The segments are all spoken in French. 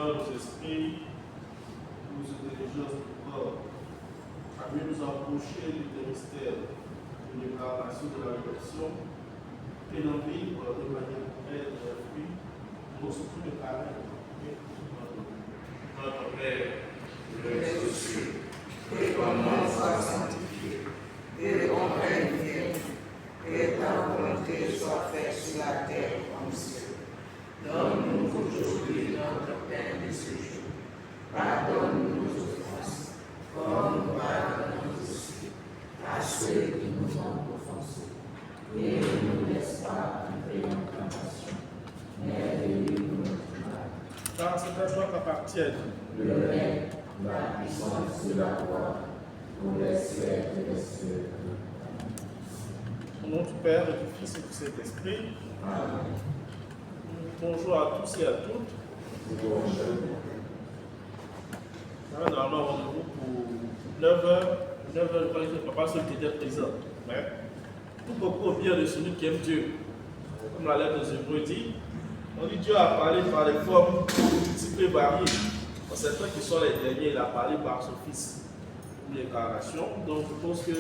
dans nos esprits, nos intelligences du corps, à mieux nous approcher du mystère de l'incarnation de la rédemption et d'en vivre de manière pleine et fruit nos souffles de caractère. Notre Père, qui es aux cieux, que ton nom soit sanctifié, que ton règne vienne, que ta volonté soit faite sur la terre comme au ciel. Donne-nous aujourd'hui notre pain de ce jour. Pardonne-nous nos offenses, comme nous pardonnons aussi à ceux qui nous ont offensés. Et ne nous laisse pas entrer en tentation, mais délivre-nous du mal. Car c'est à toi qu'appartiennent Le règne, la puissance et la gloire, pour les siècles des siècles. au nom du Père et du Fils et du Saint-Esprit. Amen. Bonjour à tous et à toutes. Normalement, on est pour 9h. 9h, je crois que papa seul qui était présent. Mais tout beaucoup bien de celui qui aime Dieu. Comme la lettre des Hébreux dit, on dit Dieu a parlé par les formes multiples et variées. On sait pas qui sont les derniers, il a parlé par son Fils, l'incarnation. Donc je pense que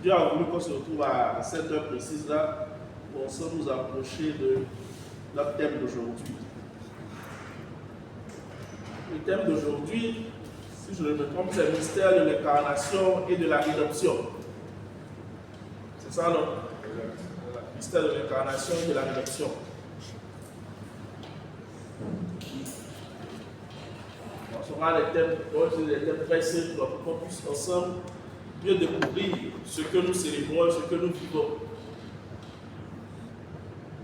Dieu a voulu qu'on se retrouve à cette heure précise là pour ensemble nous approcher de notre thème d'aujourd'hui. Le thème d'aujourd'hui, si je ne me trompe, c'est le mystère de l'incarnation et de la rédemption. C'est ça, non? Le mystère de l'incarnation et de la rédemption. On sera les thèmes très simples pour qu'on puisse ensemble mieux découvrir ce que nous célébrons et ce que nous vivons.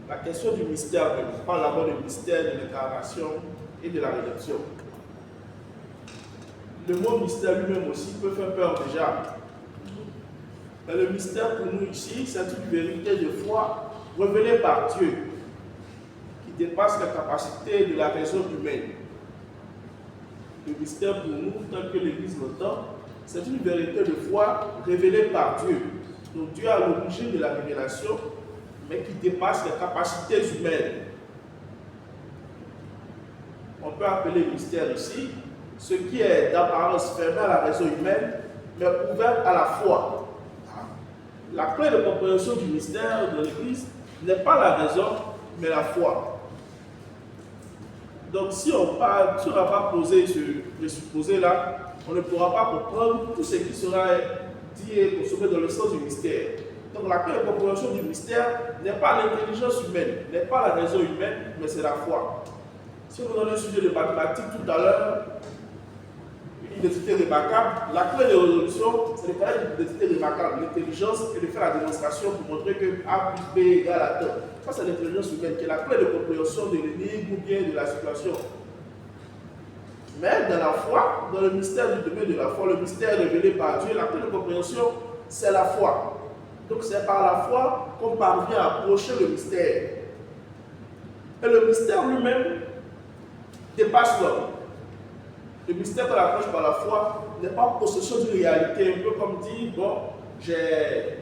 La question du mystère, on parle d'abord du mystère de l'incarnation et de la rédemption. Le mot mystère lui-même aussi peut faire peur déjà. Mais le mystère pour nous ici, c'est une vérité de foi révélée par Dieu qui dépasse la capacité de la raison humaine. Le mystère pour nous, tel que l'Église l'entend, c'est une vérité de foi révélée par Dieu. Donc Dieu a l'origine de la révélation, mais qui dépasse les capacités humaines. On peut appeler mystère ici ce qui est d'apparence fermé à la raison humaine, mais ouvert à la foi. La clé de compréhension du mystère de l'Église n'est pas la raison, mais la foi. Donc si on n'a pas posé ce présupposé là, on ne pourra pas comprendre tout ce qui sera dit et consommé dans le sens du mystère. Donc la clé de compréhension du mystère n'est pas l'intelligence humaine, n'est pas la raison humaine, mais c'est la foi. Si on donne un sujet de mathématiques tout à l'heure, une identité remarquable, la clé de résolution, c'est de connaître une identité remarquable, l'intelligence et de faire la démonstration pour montrer que A plus B égale à temps. Ça, c'est l'intelligence humaine qui est la clé de compréhension de l'énigme ou bien de la situation. Mais dans la foi, dans le mystère du domaine de la foi, le mystère révélé par Dieu, la clé de compréhension, c'est la foi. Donc c'est par la foi qu'on parvient à approcher le mystère. Et le mystère lui-même dépasse l'homme. Le mystère qu'on approche par la foi n'est pas possession d'une réalité, un peu comme dire, bon, j'ai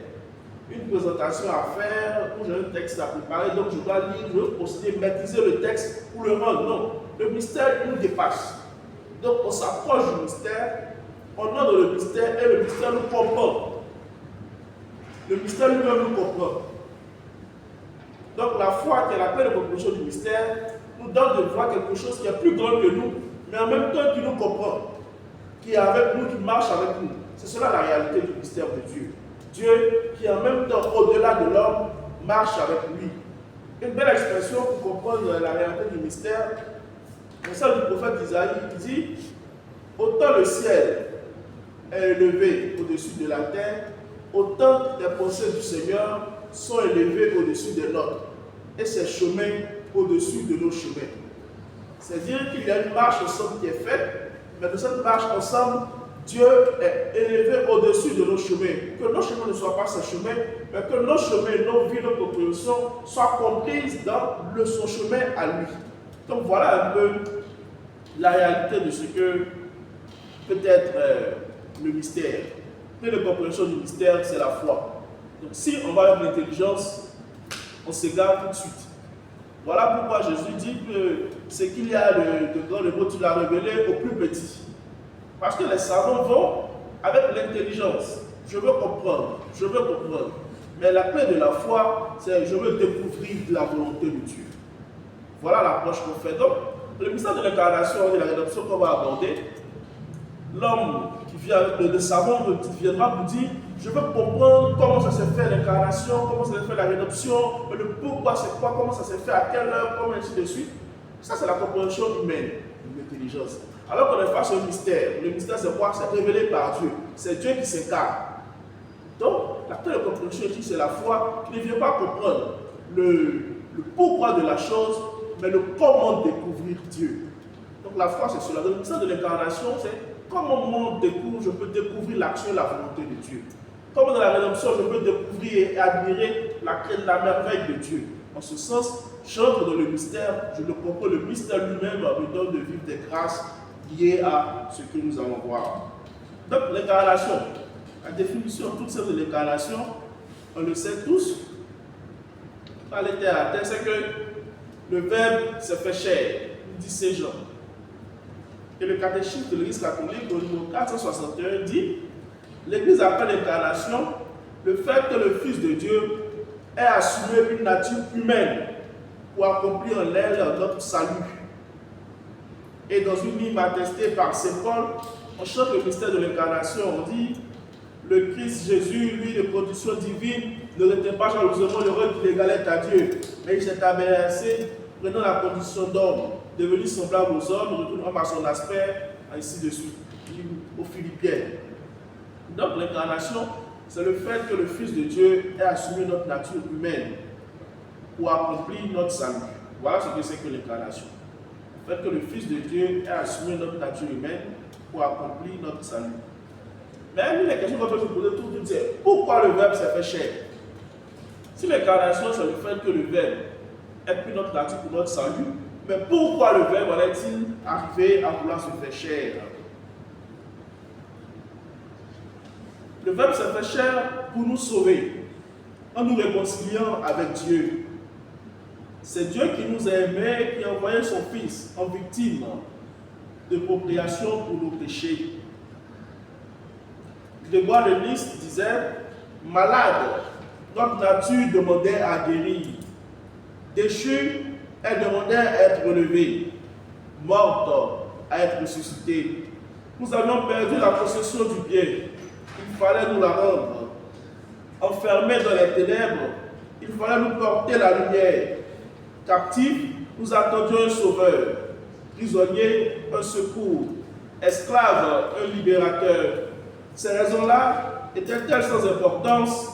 une présentation à faire, ou j'ai un texte à préparer, donc je dois lire, je dois procéder, maîtriser le texte pour le rendre. Non, le mystère nous dépasse. Donc on s'approche du mystère, on entre dans le mystère et le mystère nous comprend. Le mystère lui-même nous comprend. Donc la foi qui est la clé de compréhension du mystère nous donne de voir quelque chose qui est plus grand que nous, mais en même temps qui nous comprend, qui est avec nous, qui marche avec nous. C'est cela la réalité du mystère de Dieu. Dieu qui en même temps, au-delà de l'homme, marche avec lui. Une belle expression pour comprendre la réalité du mystère, c'est celle du prophète Isaïe qui dit « Autant le ciel est élevé au-dessus de la terre, autant les pensées du Seigneur sont élevées au-dessus des nôtres, et ses chemins au-dessus de nos chemins. » C'est-à-dire qu'il y a une marche ensemble qui est faite, mais de cette marche ensemble, Dieu est élevé au-dessus de nos chemins. Que nos chemins ne soient pas ses chemins, mais que nos chemins, nos vies, nos compréhensions soient comprises dans son chemin à lui. Donc voilà un peu la réalité de ce que peut être le mystère. Mais la compréhension du mystère, c'est la foi. Donc si on va avec l'intelligence, on s'égare tout de suite. Voilà pourquoi Jésus dit que ce qu'il y a de grand, le mot, tu l'as révélé au plus petit. Parce que les savants vont avec l'intelligence. Je veux comprendre, je veux comprendre. Mais la clé de la foi, c'est je veux découvrir la volonté de Dieu. Voilà l'approche qu'on fait. Donc, le mystère de l'incarnation et de la rédemption qu'on va aborder, l'homme qui vient avec le savant viendra vous dire je veux comprendre comment ça s'est fait l'incarnation, comment ça s'est fait la rédemption, le pourquoi c'est quoi, comment ça s'est fait, à quelle heure, comment ainsi de suite. Ça, c'est la compréhension humaine, l'intelligence. Alors qu'on est face au mystère, le mystère c'est quoi? C'est révélé par Dieu. C'est Dieu qui s'incarne. Donc, la clé de compréhension ici, c'est la foi qui ne vient pas comprendre le pourquoi de la chose, mais le comment découvrir Dieu. Donc la foi, c'est cela. Donc, le mystère de l'incarnation, c'est comment je peux découvrir l'action et la volonté de Dieu. Comme dans la rédemption, je peux découvrir et admirer la merveille de Dieu. En ce sens, j'entre dans le mystère, je le comprends, le mystère lui-même me donne de vivre des grâces liées à ce que nous allons voir. Donc l'incarnation, la définition toute celle de l'incarnation, on le sait tous, dans les terres à terre, c'est que le Verbe s'est fait chair, dit Saint Jean. Et le catéchisme de l'Église catholique, au numéro 461, dit l'Église appelle l'incarnation le fait que le Fils de Dieu ait assumé une nature humaine pour accomplir en elle notre salut. Et dans une ligne attestée par Saint Paul, on chante le mystère de l'incarnation, on dit le Christ Jésus, lui de condition divine, ne retint pas jalousement le rôle qu'il égalait à Dieu, mais il s'est abaissé, prenant la condition d'homme, devenu semblable aux hommes, retournant à son aspect, ainsi de suite, aux Philippiens. Donc l'incarnation, c'est le fait que le Fils de Dieu ait assumé notre nature humaine pour accomplir notre salut. Voilà ce que c'est que l'incarnation. Le fait que le Fils de Dieu ait assumé notre nature humaine pour accomplir notre salut. Mais une des questions qu'on peut se poser tout c'est pourquoi le Verbe s'est fait chair? Si l'incarnation, c'est le fait que le Verbe ait pris notre nature pour notre salut, mais pourquoi le Verbe est-il arrivé à vouloir se faire chair? Le Verbe s'est fait chair pour nous sauver, en nous réconciliant avec Dieu. C'est Dieu qui nous a aimés, qui a envoyé son Fils en victime de propitiation pour nos péchés. Grégoire de Nice disait, malade, notre nature demandait à guérir. Déchu, elle demandait à être relevée. Morte, à être ressuscitée. Nous avions perdu la possession du bien. Il fallait nous la rendre. Enfermés dans les ténèbres, il fallait nous porter la lumière. Captifs, nous attendions un sauveur. Prisonniers, un secours. Esclaves, un libérateur. Ces raisons-là étaient-elles sans importance?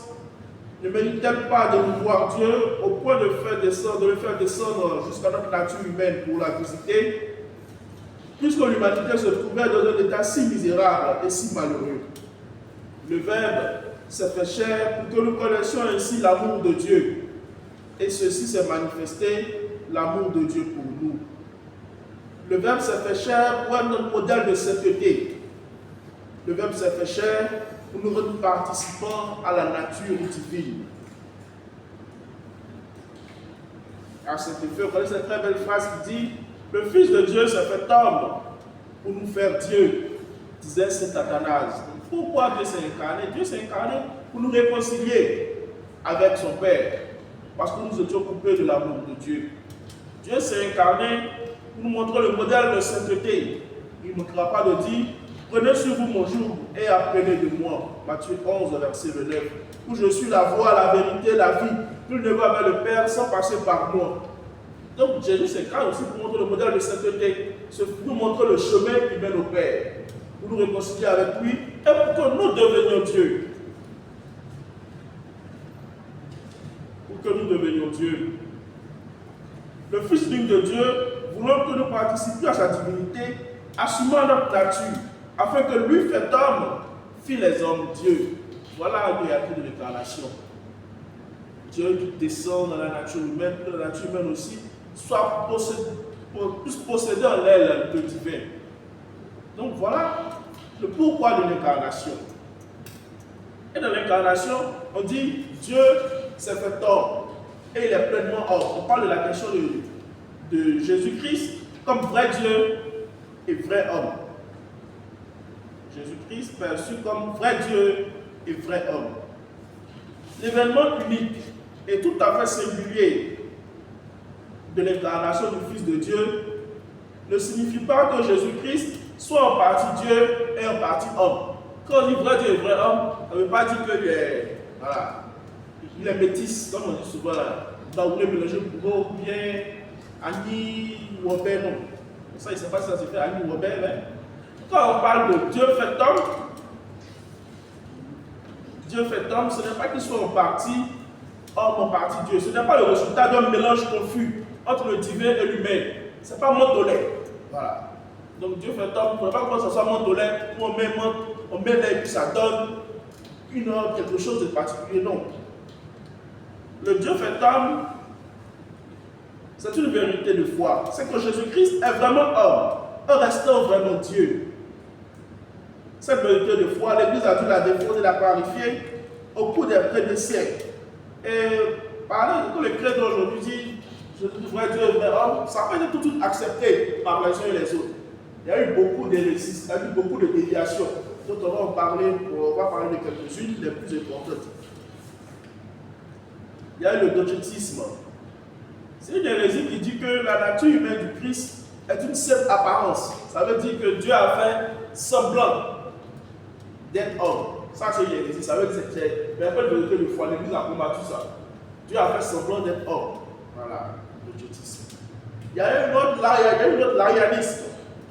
Ne méritent-elles pas de nous voir Dieu au point de le faire descendre jusqu'à notre nature humaine pour la visiter? Puisque l'humanité se trouvait dans un état si misérable et si malheureux. Le Verbe s'est fait chair pour que nous connaissions ainsi l'amour de Dieu. Et ceci s'est manifesté, l'amour de Dieu pour nous. Le Verbe s'est fait chair pour être notre modèle de sainteté. Le Verbe s'est fait chair pour nous rendre participants à la nature divine. À cet effet, vous connaissez cette très belle phrase qui dit le Fils de Dieu s'est fait homme pour nous faire Dieu, disait saint Athanase. Pourquoi Dieu s'est incarné? Dieu s'est incarné pour nous réconcilier avec son Père, parce que nous étions coupés de l'amour de Dieu. Dieu s'est incarné pour nous montrer le modèle de sainteté. Il ne manquera pas de dire prenez sur vous mon joug et apprenez de moi. Matthieu 11, verset 9. Où je suis la voie, la vérité, la vie. Nul ne va vers le Père sans passer par moi. Donc Jésus s'incarne aussi pour montrer le modèle de sainteté, pour nous montrer le chemin qui mène au Père, pour nous réconcilier avec lui et pour que nous devenions Dieu. Pour que nous devenions Dieu. Le Fils unique de Dieu, voulant que nous participions à sa divinité, assumant notre nature, afin que lui, fait homme, fit les hommes Dieu. Voilà un réalité de l'incarnation. Dieu qui descend dans la nature humaine, que la nature humaine aussi soit plus possédée en elle de divin. Donc voilà le pourquoi de l'incarnation. Et dans l'incarnation, on dit Dieu s'est fait homme. et il est pleinement homme. On parle de la question de Jésus-Christ comme vrai Dieu et vrai homme. Jésus-Christ perçu comme vrai Dieu et vrai homme. L'événement unique et tout à fait singulier de l'incarnation du Fils de Dieu ne signifie pas que Jésus-Christ soit en partie Dieu et en partie homme. Quand on dit vrai Dieu et vrai homme, ça ne veut pas dire qu'il est, voilà, il est métis, comme on dit souvent là. Dans le mélanger pour bien Annie ou Robert, non. Ça, il ne sait pas si ça se fait Annie ou Robert, mais quand on parle de Dieu fait homme, Dieu fait homme, ce n'est pas qu'il soit en partie homme, en partie Dieu. Ce n'est pas le résultat d'un mélange confus entre le divin et l'humain. Ce n'est pas Montolet. Voilà. Donc Dieu fait homme, il ne faut pas que ce soit Montolet, où on met l'air et puis ça donne quelque chose de particulier. Non. Le Dieu fait homme, c'est une vérité de foi. C'est que Jésus-Christ est vraiment homme, en restant vraiment Dieu. Cette vérité de foi, l'Église a dû la défendre et la clarifier au cours des premiers siècles. Et parler de tous les chrétiens d'aujourd'hui disent Jésus vrai Dieu et vrai homme, ça n'a pas été tout de suite accepté par les uns et les autres. Il y a eu beaucoup d'hérésies, il y a eu beaucoup de déviations, dont on va parler de quelques-unes les plus importantes. Il y a eu le dogétisme. C'est une hérésie qui dit que la nature humaine du Christ est une simple apparence. Ça veut dire que Dieu a fait semblant d'être homme. Ça, c'est une hérésie. Ça veut dire que c'est une vérité de foi. L'Église a combattu ça. Dieu a fait semblant d'être homme. Voilà, le dogétisme. Il y a une autre l'arianisme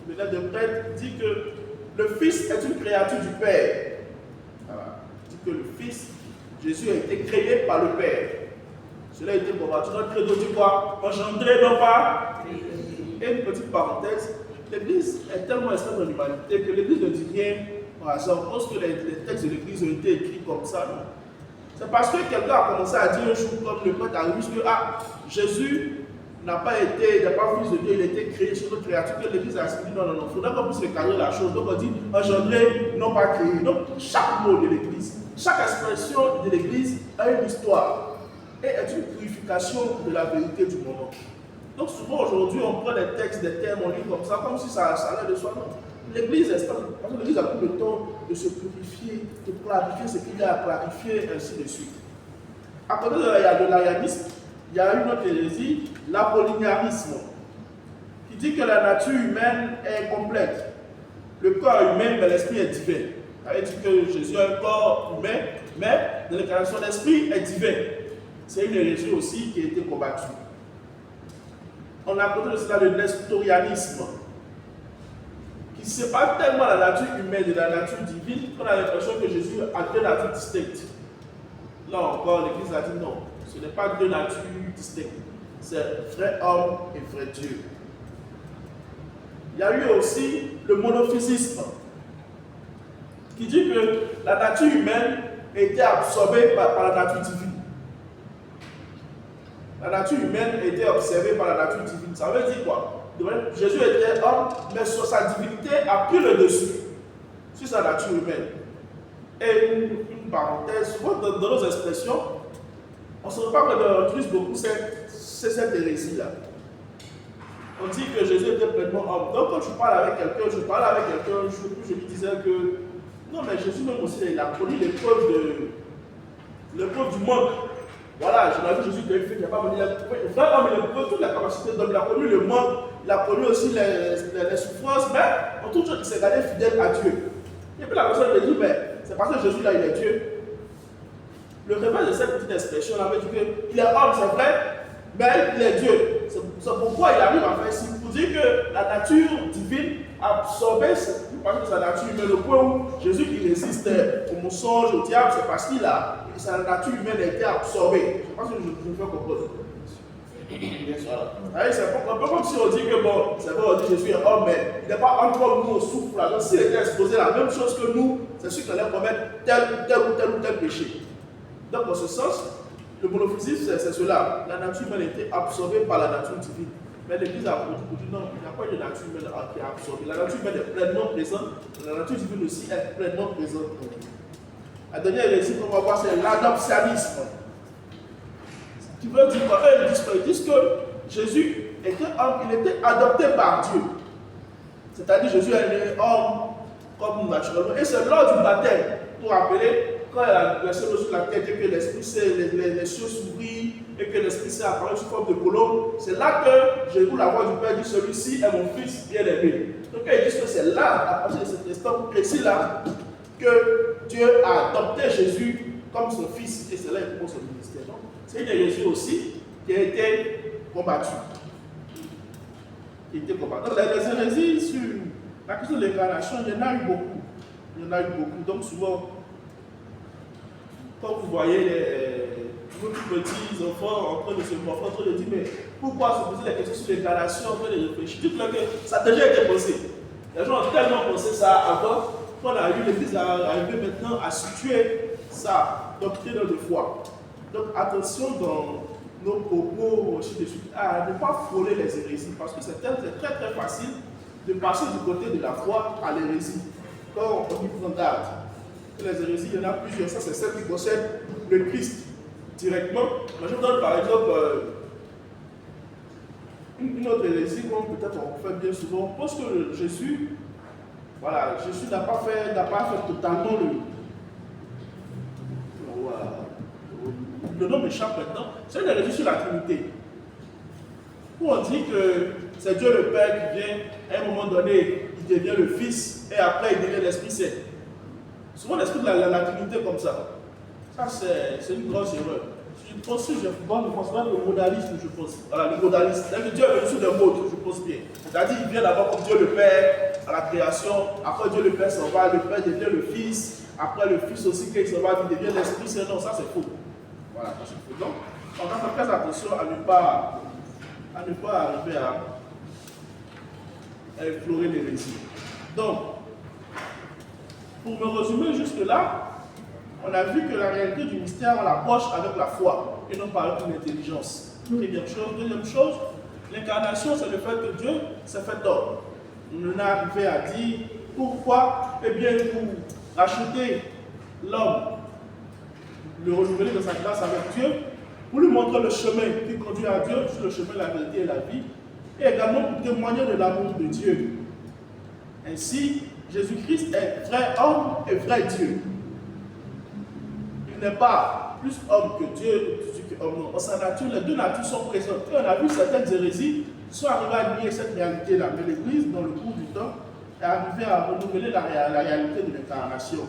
qui venait de prêtre, dit que le Fils est une créature du Père. Voilà. Il dit que le Fils, Jésus, a été créé par le Père. Cela a été combattu. Notre credo dit quoi? Engendré, non pas. Et une petite parenthèse, l'Église est tellement extrême dans l'humanité que l'Église ne dit rien par hasard. On pense que les textes de l'Église ont été écrits comme ça. Non? C'est parce que quelqu'un a commencé à dire un jour, comme le prêtre a vu que Jésus n'a pas fils de Dieu, il a été créé sur notre créature, que l'Église a expliqué non. Il faudra qu'on puisse recadrer la chose. Donc on dit engendré, non pas créé. Donc chaque mot de l'Église, chaque expression de l'Église a une histoire et est une purification de la vérité du moment. Donc souvent aujourd'hui on prend des textes, des termes, on lit comme ça, comme si ça allait de soi. Non. L'Église a pris le temps de se purifier, de clarifier ce qu'il y a à clarifier, ainsi de suite. À côté de l'arianisme, il y a une autre hérésie, l'apollinarisme, qui dit que la nature humaine est complète. Le corps humain, mais l'esprit est divin. Ça veut dire que Jésus a un corps humain, mais dans l'incarnation de l'esprit est divin. C'est une hérésie aussi qui a été combattue. On a à côté de cela le nestorianisme, qui sépare tellement la nature humaine de la nature divine qu'on a l'impression que Jésus a deux natures distinctes. Là encore, l'Église a dit non, ce n'est pas deux natures distinctes, c'est vrai homme et vrai Dieu. Il y a eu aussi le monophysisme, qui dit que la nature humaine était absorbée par la nature divine. La nature humaine était observée par la nature divine. Ça veut dire quoi? Jésus était homme, mais sa divinité a pris le dessus sur sa nature humaine. Et une parenthèse, souvent dans nos expressions, on se remarque qu'on utilise beaucoup cette hérésie-là. On dit que Jésus était pleinement homme. Donc quand je parlais avec quelqu'un, je lui disais que non, mais Jésus même aussi, il a connu l'épreuve du manque. Voilà, je l'ai vu Jésus qu'il n'a pas venu. Le vrai homme, il a toute la capacité d'homme, il a connu le manque, il a connu aussi les souffrances, mais en tout cas, il s'est gardé fidèle à Dieu. Et puis la personne lui dit, mais c'est parce que Jésus là, il est Dieu. Le réveil de cette petite expression là veut dire qu'il est homme, c'est vrai, mais il est Dieu. C'est pourquoi il arrive à faire ici, pour dire que la nature divine a absorbé une partie de sa nature humaine. Le point où Jésus qui résiste au mensonge, au diable, c'est parce qu'il a sa nature humaine a été absorbée. Je pense que je me fais comprendre. C'est un peu comme si on dit que bon, c'est vrai, on dit Jésus est homme, mais il n'est pas encore nous, on souffre là. Donc s'il était exposé à la même chose que nous, c'est sûr qu'il allait commettre tel péché. Donc en ce sens, le monophysisme, c'est cela. La nature humaine a été absorbée par la nature divine. Mais l'Église a dit non, il n'y a pas de nature humaine qui est absorbée. La nature humaine est pleinement présente, la nature divine aussi est pleinement présente. La dernière hérésie qu'on va voir, c'est l'adoptionnisme. Qui veut dire quoi? Ils disent que Jésus était homme, il était adopté par Dieu. C'est-à-dire Jésus est né homme comme naturellement. Et c'est lors du baptême, pour rappeler, quand il a versé l'eau sur la tête et que l'Esprit les cieux s'ouvrirent et que l'Esprit s'est apparu sous forme de colombe, c'est là que j'ai vu la voix du Père dire celui-ci est mon fils bien-aimé. Donc ils disent que c'est là, à partir de cet instant précis-là, que Dieu a adopté Jésus comme son fils et c'est là qu'il commence son ministère. Donc, c'est une hérésie aussi qui a été combattue. Donc les hérésies sur la question de l'incarnation, il y en a eu beaucoup. Il y en a eu beaucoup. Donc souvent, quand vous voyez nos petits enfants en train de se morfondre, en train de dire mais pourquoi se poser la question sur l'incarnation, en train de réfléchir, dites-leur que ça a déjà été pensé. Les gens ont tellement pensé ça avant qu'on a eu l'Église à arriver maintenant à situer sa doctrine de foi. Donc attention dans nos propos aussi de suite à ne pas frôler les hérésies parce que c'est très très facile de passer du côté de la foi à l'hérésie. Quand on y prend garde. Les hérésies, il y en a plusieurs. Ça, c'est celle qui concerne le Christ directement. Moi, je vous donne par exemple une autre hérésie qu'on peut-être on fait bien souvent. On pense que Jésus, voilà, Jésus n'a pas fait totalement le nom m'échappe maintenant. C'est une hérésie sur la Trinité. Où on dit que c'est Dieu le Père qui vient, à un moment donné, il devient le Fils, et après il devient l'Esprit Saint. Souvent l'esprit de la Trinité comme ça. Ça, c'est une grosse erreur. Je pense que je pense même le modalisme, je pense. Voilà, le modalisme. C'est-à-dire que Dieu est venu sur des mots, je pense bien. C'est-à-dire qu'il vient d'abord comme Dieu le Père à la création, après Dieu le Père s'en va, le Père devient le Fils, après le Fils aussi, quand il s'en va, il devient l'Esprit Saint. Non, ça c'est faux. Voilà, ça c'est faux. Donc, on doit faire très attention à ne pas arriver à explorer l'hérésie. Donc, pour me résumer jusque-là, on a vu que la réalité du mystère, on l'approche avec la foi et non pas avec l'intelligence. Première chose. Deuxième chose, l'incarnation, c'est le fait que Dieu s'est fait homme. On en a arrivé à dire pourquoi, eh bien, pour racheter l'homme, le renouveler de sa grâce avec Dieu, pour lui montrer le chemin qui conduit à Dieu, sur le chemin de la vérité et la vie, et également pour témoigner de l'amour de Dieu. Ainsi, Jésus-Christ est vrai homme et vrai Dieu. Il n'est pas plus homme que Dieu, que homme. Non. En sa nature, les deux natures sont présentes. Et on a vu certaines hérésies qui sont arrivées à nier cette réalité-là. Mais l'Église, dans le cours du temps, est arrivée à renouveler la réalité de l'incarnation.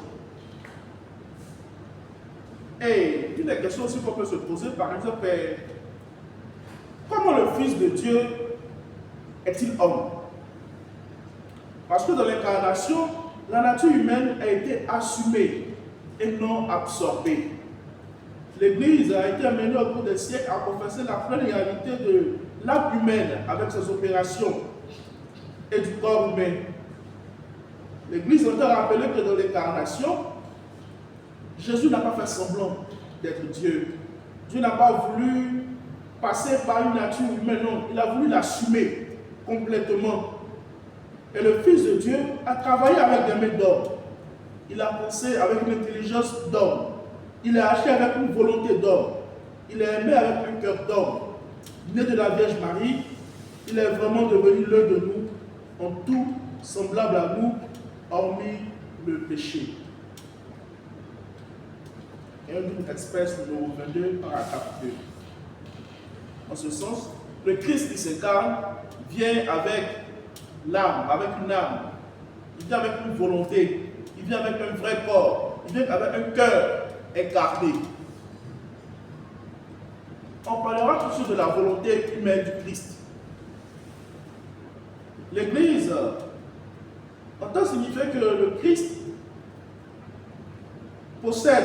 Et une des questions aussi qu'on peut se poser, par exemple, est comment le Fils de Dieu est-il homme? Parce que dans l'incarnation, la nature humaine a été assumée et non absorbée. L'Église a été amenée au cours des siècles à confesser la pleine réalité de l'âme humaine avec ses opérations et du corps humain. L'Église a rappelé que dans l'incarnation, Jésus n'a pas fait semblant d'être Dieu. Dieu n'a pas voulu passer par une nature humaine, non, il a voulu l'assumer complètement. Et le Fils de Dieu a travaillé avec des mains d'homme. Il a pensé avec une intelligence d'homme. Il a agi avec une volonté d'homme. Il a aimé avec un cœur d'homme. Né de la Vierge Marie, il est vraiment devenu l'un de nous, en tout semblable à nous, hormis le péché. Et un livre express numéro 22, paragraphe 2. En ce sens, le Christ qui s'incarne vient avec l'âme, avec une âme. Il vient avec une volonté. Il vient avec un vrai corps. Il vient avec un cœur incarné. On parlera toujours de la volonté humaine du Christ. L'Église entend signifier que le Christ possède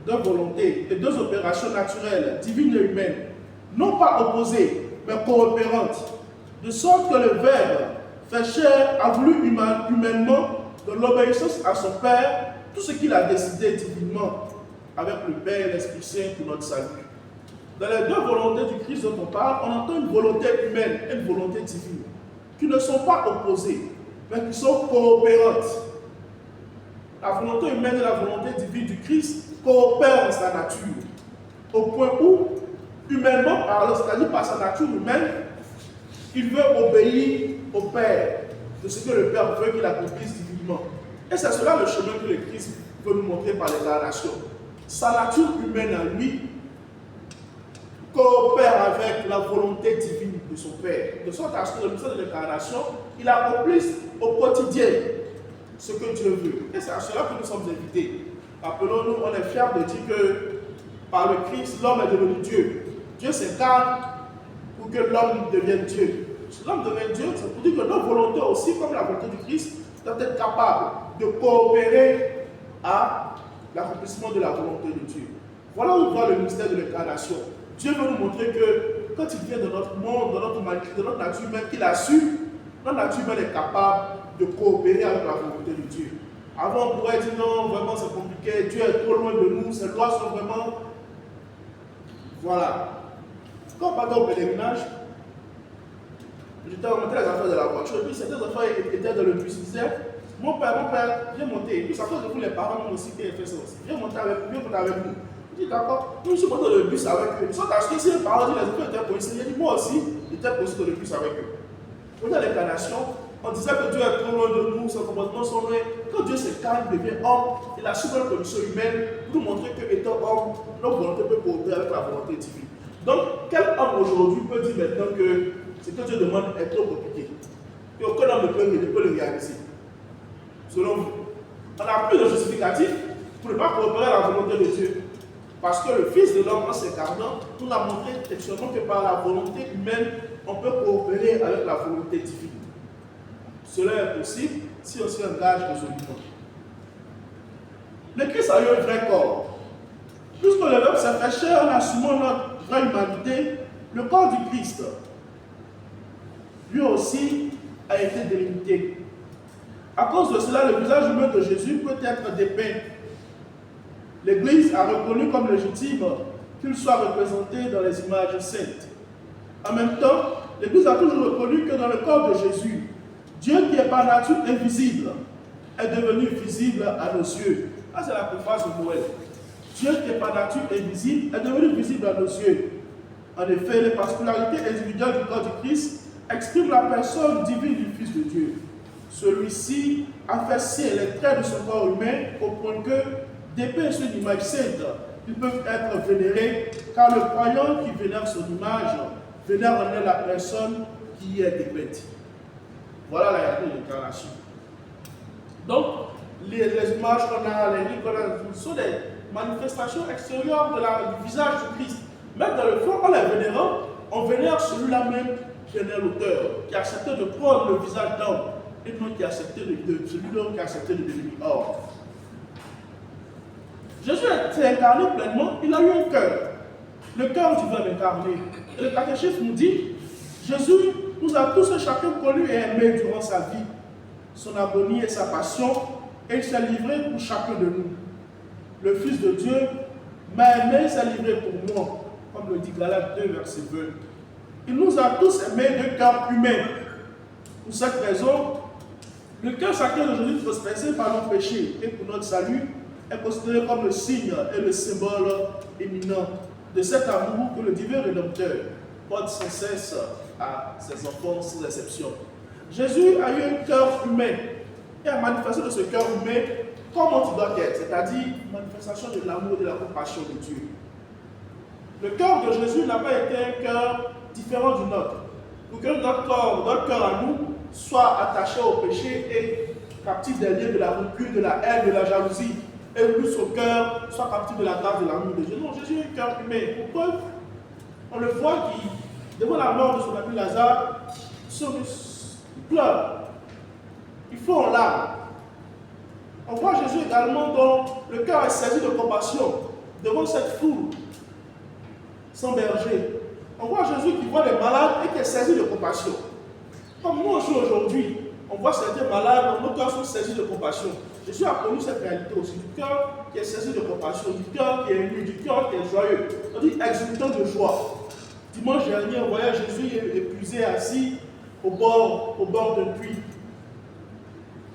deux volontés et deux opérations naturelles, divines et humaines, non pas opposées, mais coopérantes, de sorte que le Verbe fait chair a voulu humainement, dans l'obéissance à son Père, tout ce qu'il a décidé divinement avec le Père et l'Esprit Saint pour notre salut. Dans les deux volontés du Christ dont on parle, on entend une volonté humaine et une volonté divine, qui ne sont pas opposées, mais qui sont coopérantes. La volonté humaine et la volonté divine du Christ coopèrent dans sa nature, au point où humainement parlant, c'est-à-dire par sa nature humaine, il veut obéir au Père, de ce que le Père veut qu'il accomplisse divinement. Et c'est cela le chemin que le Christ veut nous montrer par l'incarnation. Sa nature humaine à lui coopère avec la volonté divine de son Père. De sorte à ce que le mystère de l'incarnation, il accomplisse au quotidien ce que Dieu veut. Et c'est à cela que nous sommes invités. Rappelons-nous, on est fiers de dire que par le Christ, l'homme est devenu Dieu. Dieu s'incarne pour que l'homme devienne Dieu. Si l'homme devient Dieu, c'est pour dire que nos volontés aussi, comme la volonté du Christ, doivent être capables de coopérer à l'accomplissement de la volonté de Dieu. Voilà où on voit le mystère de l'incarnation. Dieu veut nous montrer que quand il vient dans notre monde, dans notre humanité, dans notre nature humaine, qu'il assume, notre nature humaine est capable de coopérer avec la volonté de Dieu. Avant, on pourrait dire non, vraiment c'est compliqué, Dieu est trop loin de nous, ces lois sont vraiment. Voilà. Quand on partait au pèlerinage, j'étais remonté les affaires de la voiture, et puis certains enfants étaient dans le bus, ils disaient mon père, viens monter. Et puis ça fait de vous les parents aussi qui ont fait ça aussi. Viens monter avec nous. Je dis d'accord, je suis monté dans le bus avec eux. Ils sont achetés, si les parents disent les enfants étaient policiers, j'ai dit moi aussi, j'étais policier dans le bus avec eux. On est à l'incarnation, on disait que Dieu est trop loin de nous, ses comportements sont loin. Quand Dieu se calme, il devient homme, il assume notre condition humaine pour nous montrer qu'étant homme, notre volonté peut coopérer avec la volonté divine. Donc, quel homme aujourd'hui peut dire maintenant que ce que Dieu demande est trop compliqué? Et aucun homme ne peut le réaliser. Selon vous, on n'a plus de justificatif pour ne pas coopérer à la volonté de Dieu. Parce que le Fils de l'homme, en s'incarnant, nous a montré textuellement que par la volonté humaine, on peut coopérer avec la volonté divine. Cela est possible si on s'y engage résolument. Le Christ a eu un vrai corps. Puisque le Verbe s'est fait chair en assumant notre vraie humanité, le corps du Christ, lui aussi, a été délimité. À cause de cela, le visage humain de Jésus peut être dépeint. L'Église a reconnu comme légitime qu'il soit représenté dans les images saintes. En même temps, l'Église a toujours reconnu que dans le corps de Jésus, Dieu qui est par nature invisible est devenu visible à nos yeux. Ça, c'est la préface de Noël. Dieu qui est par nature invisible est devenu visible à nos yeux. En effet, les particularités individuelles du corps du Christ expriment la personne divine du Fils de Dieu. Celui-ci a fait sien les traits de son corps humain au point que, dépeints sur une image sainte, ils peuvent être vénérés, car le croyant qui vénère son image vénère en elle la personne qui y est dépeinte. Voilà la réalité de l'incarnation. Donc, les images qu'on a, les livres qu'on a, sont des manifestations extérieures du visage du Christ. Même dans le fond, en les vénérant, on vénère celui-là même qui est l'auteur, qui a accepté de prendre le visage d'homme, et non qui a accepté celui-là qui a accepté de devenir homme. Jésus s'est incarné pleinement, il a eu un cœur, le cœur du Verbe incarné. Et le catéchisme nous dit, Jésus nous a tous et chacun connus et aimés durant sa vie, son agonie et sa passion, et il s'est livré pour chacun de nous. Le Fils de Dieu m'a aimé, s'est livré pour moi, comme le dit Galates 2, verset 20. Il nous a tous aimés d'un cœur humain. Pour cette raison, le cœur sacré de Jésus transpercé par nos péchés et pour notre salut est considéré comme le signe et le symbole éminent de cet amour que le divin Rédempteur porte sans cesse à ses enfants sans exception. Jésus a eu un cœur humain et a manifesté de ce cœur humain comment il doit être, c'est-à-dire manifestation de l'amour et de la compassion de Dieu. Le cœur de Jésus n'a pas été un cœur différent du nôtre. Pour que notre cœur à nous soit attaché au péché et captif des liens de la rancune, de la haine, de la jalousie, et que son cœur soit captif de la grâce de l'amour de Dieu. Non, Jésus est un cœur humain. Pourquoi? On le voit qui, devant la mort de son ami Lazare, il pleure. Il faut en larmes. On voit Jésus également dont le cœur est saisi de compassion devant cette foule sans berger. On voit Jésus qui voit les malades et qui est saisi de compassion. Comme nous aussi aujourd'hui, on voit certains malades, nos cœurs sont saisis de compassion. Jésus a connu cette réalité aussi, du cœur qui est saisi de compassion, du cœur qui est ému, du cœur qui est joyeux. On dit exultant de joie. Dimanche dernier, on voyait Jésus épuisé, assis au bord d'un puits.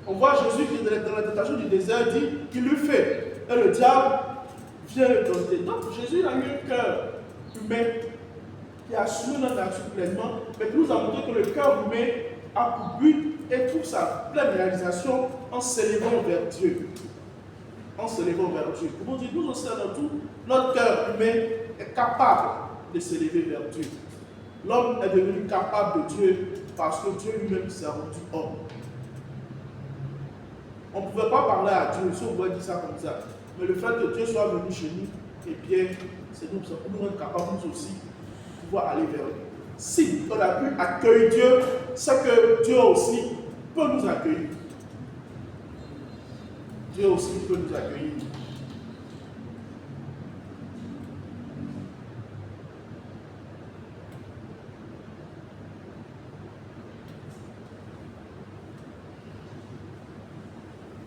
On voit Jésus qui, dans la tentation du désert, dit qu'il le fait. Et le diable vient le tenter. Donc Jésus a eu un cœur humain qui a assumé notre nature pleinement, mais qui nous a montré que le cœur humain a pour but et trouve sa pleine réalisation en s'élevant vers Dieu. En s'élevant vers Dieu. Pour nous dire, nous aussi, dans tout, notre cœur humain est capable de s'élever vers Dieu. L'homme est devenu capable de Dieu parce que Dieu lui-même s'est rendu homme. On ne pouvait pas parler à Dieu, si on pouvait dire ça comme ça. Mais le fait que Dieu soit venu chez nous, eh bien, c'est nous, pour nous rendre capables nous aussi de pouvoir aller vers lui. Si on a pu accueillir Dieu, c'est que Dieu aussi peut nous accueillir. Dieu aussi peut nous accueillir.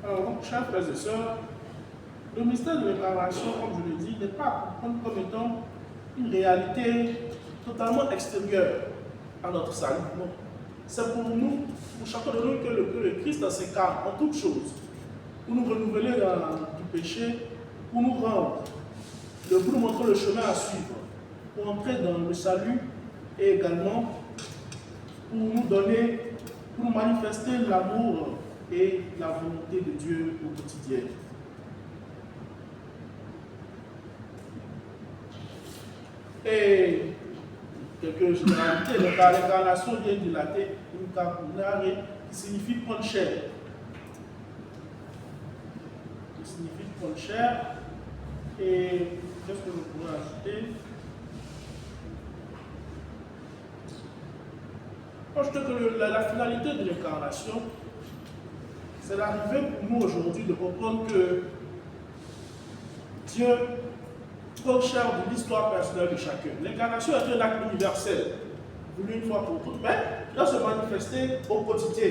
Alors, donc, chers frères et sœurs, le mystère de l'incarnation, comme je l'ai dit, n'est pas à comprendre comme étant une réalité totalement extérieure à notre salut. Non. C'est pour nous, pour chacun de nous, que le Christ s'incarne en toutes choses, pour nous renouveler du péché, pour nous rendre, pour nous montrer le chemin à suivre, pour entrer dans le salut et également pour nous donner, pour nous manifester l'amour et la volonté de Dieu au quotidien. Et quelques généralités, l'incarnation vient du latin incarnare, qui signifie prendre chair. Qui signifie prendre chair. Et qu'est-ce que nous pouvons ajouter? Je crois que la finalité de l'incarnation, c'est d'arriver pour nous aujourd'hui de comprendre que Dieu prend chair de l'histoire personnelle de chacun. L'incarnation est un acte universel, voulu une fois pour toutes, mais il doit se manifester au quotidien.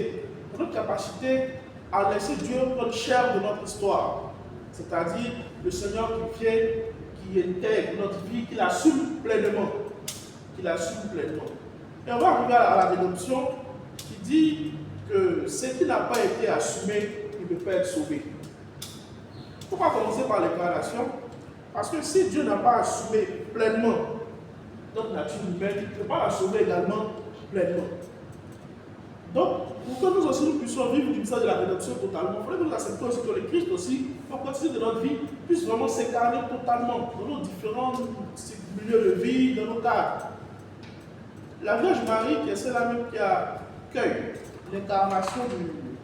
Pour notre capacité à laisser Dieu prendre chair de notre histoire, c'est-à-dire le Seigneur qui vient, qui intègre notre vie, qui l'assume pleinement. Qui l'assume pleinement. Et on va arriver à la rédemption qui dit que ce qui n'a pas été assumé, il ne peut pas être sauvé. Pourquoi commencer par l'incarnation? Parce que si Dieu n'a pas assumé pleinement notre nature humaine, il ne peut pas la sauver également pleinement. Donc, pour que nous aussi nous puissions vivre du message de la rédemption totalement, il faudrait que nous acceptions aussi que le Christ aussi, au quotidien de notre vie, puisse vraiment s'incarner totalement dans nos différents milieux de vie, dans nos cadres. La Vierge Marie, qui est celle-là même qui accueille l'incarnation,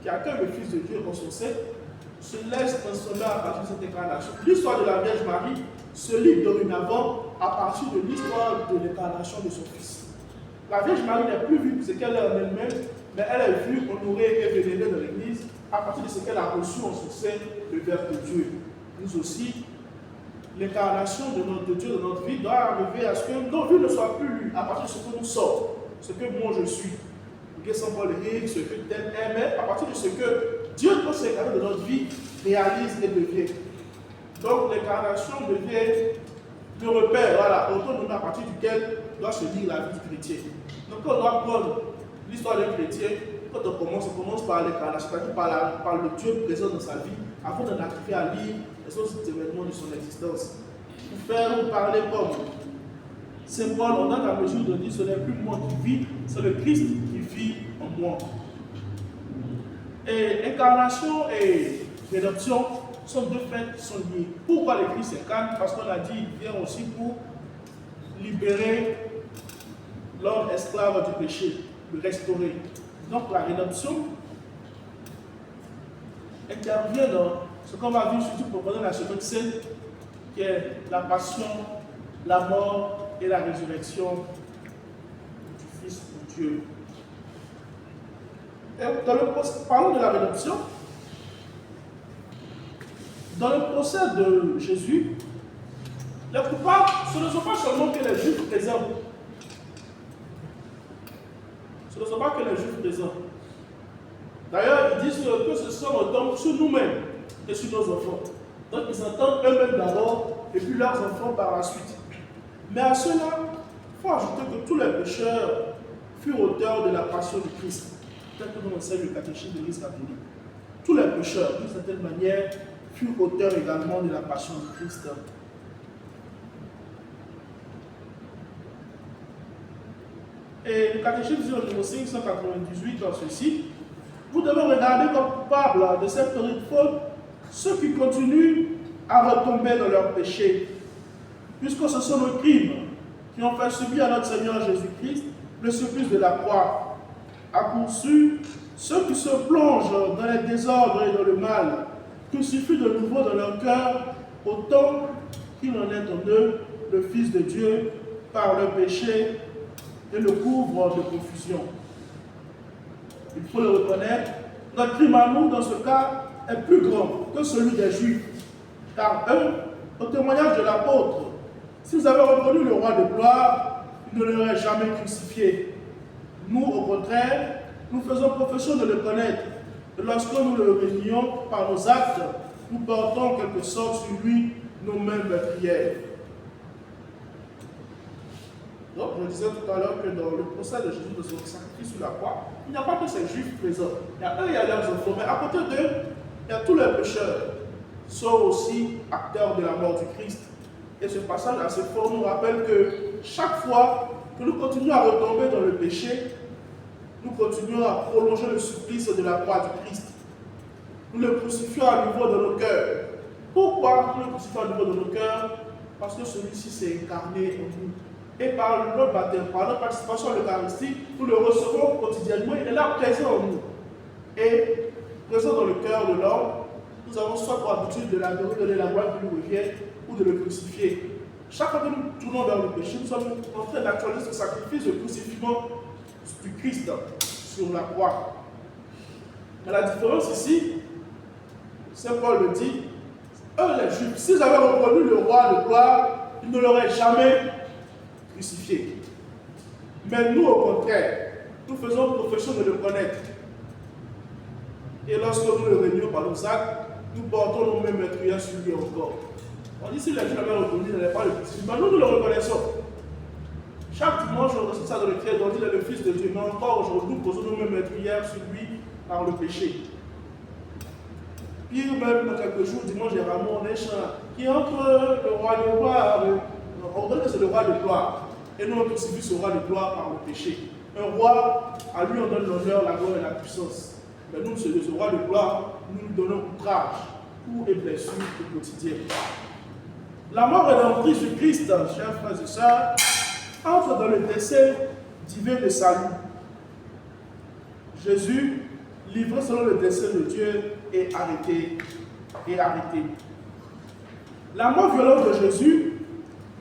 qui accueille le Fils de Dieu en son sein, se laisse transformer à partir de cette incarnation. L'histoire de la Vierge Marie se lit dorénavant à partir de l'histoire de l'incarnation de son Fils. La Vierge Marie n'est plus vue pour ce qu'elle est en elle-même, mais elle est vue, honorée et vénérée dans l'Église à partir de ce qu'elle a reçu en son sein, le Verbe de Dieu. Nous aussi, l'incarnation de Dieu dans notre vie doit arriver à ce que nos vies ne soient plus lues à partir de ce que nous sommes, ce que moi je suis. Saint Paul dit ce que tel est, mais à partir de ce que Dieu peut s'incarner de notre vie, réalise et devient. Donc l'incarnation devient le repère, voilà, autour à partir duquel doit se lire la vie du chrétien. Donc on doit prendre l'histoire d'un chrétien, quand on commence par l'incarnation, c'est-à-dire par le Dieu présent dans sa vie, avant d'en arriver à lire les autres événements de son existence. Pour faire nous parler comme Saint Paul, on a la mesure de dire ce n'est plus moi qui vis, c'est le Christ qui vit en moi. Et incarnation et rédemption sont deux faits qui sont liés. Pourquoi le Christ s'incarne? Parce qu'on a dit qu'il vient aussi pour libérer l'homme esclave du péché, le restaurer. Donc la rédemption intervient dans ce qu'on va vivre surtout pendant la semaine sainte, qui est la passion, la mort et la résurrection du Fils de Dieu. Parlons de la rédemption. Dans le procès de Jésus, les coupables, ce ne sont pas seulement que les Juifs présents. Ce ne sont pas que les Juifs présents. D'ailleurs, ils disent que ce sont retombe sur nous-mêmes et sur nos enfants. Donc, ils entendent eux-mêmes d'abord et puis leurs enfants par la suite. Mais à cela, il faut ajouter que tous les pécheurs furent auteurs de la passion du Christ, tel que nous enseigne le catéchisme de l'Église catholique. Tous les pécheurs, d'une certaine manière, furent auteurs également de la passion du Christ. Et le catéchisme dit au numéro 598 dans ceci, vous devez regarder comme coupables de cette horrible faute ceux qui continuent à retomber dans leurs péchés, puisque ce sont nos crimes qui ont fait subir à notre Seigneur Jésus-Christ le supplice de la croix. À coup sûr, ceux qui se plongent dans les désordres et dans le mal crucifient de nouveau dans leur cœur autant qu'il en est en eux le Fils de Dieu par le péché et le couvre de confusion. Il faut le reconnaître, notre crime à nous, dans ce cas, est plus grand que celui des Juifs. Car eux, au témoignage de l'apôtre, s'ils avaient reconnu le roi de gloire, ils ne l'auraient jamais crucifié. Nous, au contraire, nous faisons profession de le connaître. Et lorsque nous le réunions par nos actes, nous portons en quelque sorte sur lui nos mêmes prières. Donc, je disais tout à l'heure que dans le procès de Jésus, de son sacrifice sur la croix, il n'y a pas que ces juifs présents. Il y a eux, il y a leurs enfants, mais à côté d'eux, il y a tous les pécheurs qui sont aussi acteurs de la mort du Christ. Et ce passage assez fort nous rappelle que chaque fois que nous continuons à retomber dans le péché, nous continuons à prolonger le supplice de la croix du Christ. Nous le crucifions à nouveau dans nos cœurs. Pourquoi nous le crucifions à nouveau dans nos cœurs? Parce que celui-ci s'est incarné en nous. Et par notre baptême, par notre participation à l'Eucharistie, nous le recevons quotidiennement. Il est là présent en nous. Et présent dans le cœur de l'homme, nous avons soit pour habitude de l'adorer, de donner la gloire qui nous revient, ou de le crucifier. Chaque fois que nous tournons vers le péché, nous sommes en train d'actualiser ce sacrifice de crucifixion du Christ sur la croix. Mais la différence ici, Saint Paul le dit, eux les Juifs, s'ils avaient reconnu le roi de gloire, ils ne l'auraient jamais crucifié. Mais nous, au contraire, nous faisons profession de le connaître. Et lorsque nous le réunions par nos actes, nous portons nos mêmes meurtrières sur lui encore. On dit si les Juifs l'avaient reconnu, ils n'allaient pas le crucifier. Mais nous le reconnaissons. Chaque dimanche, on reçoit ça dans le ciel, on dit qu'il est le Fils de Dieu. Mais encore aujourd'hui, nous posons nos mêmes meurtrières sur lui par le péché. Puis même dans quelques jours, dimanche, il y a vraiment un chant qui entre le roi de gloire, on reconnaît que c'est le roi de gloire. Et nous, on crucifie ce roi de gloire par le péché. Un roi, à lui, on donne l'honneur, la gloire et la puissance. Mais nous, ce roi de gloire, nous lui donnons outrage, coups et blessures au quotidien. La mort rédemptrice du Christ, chers frères et sœurs, entre dans le dessein divin de salut. Jésus, livré selon le dessein de Dieu, est arrêté. La mort violente de Jésus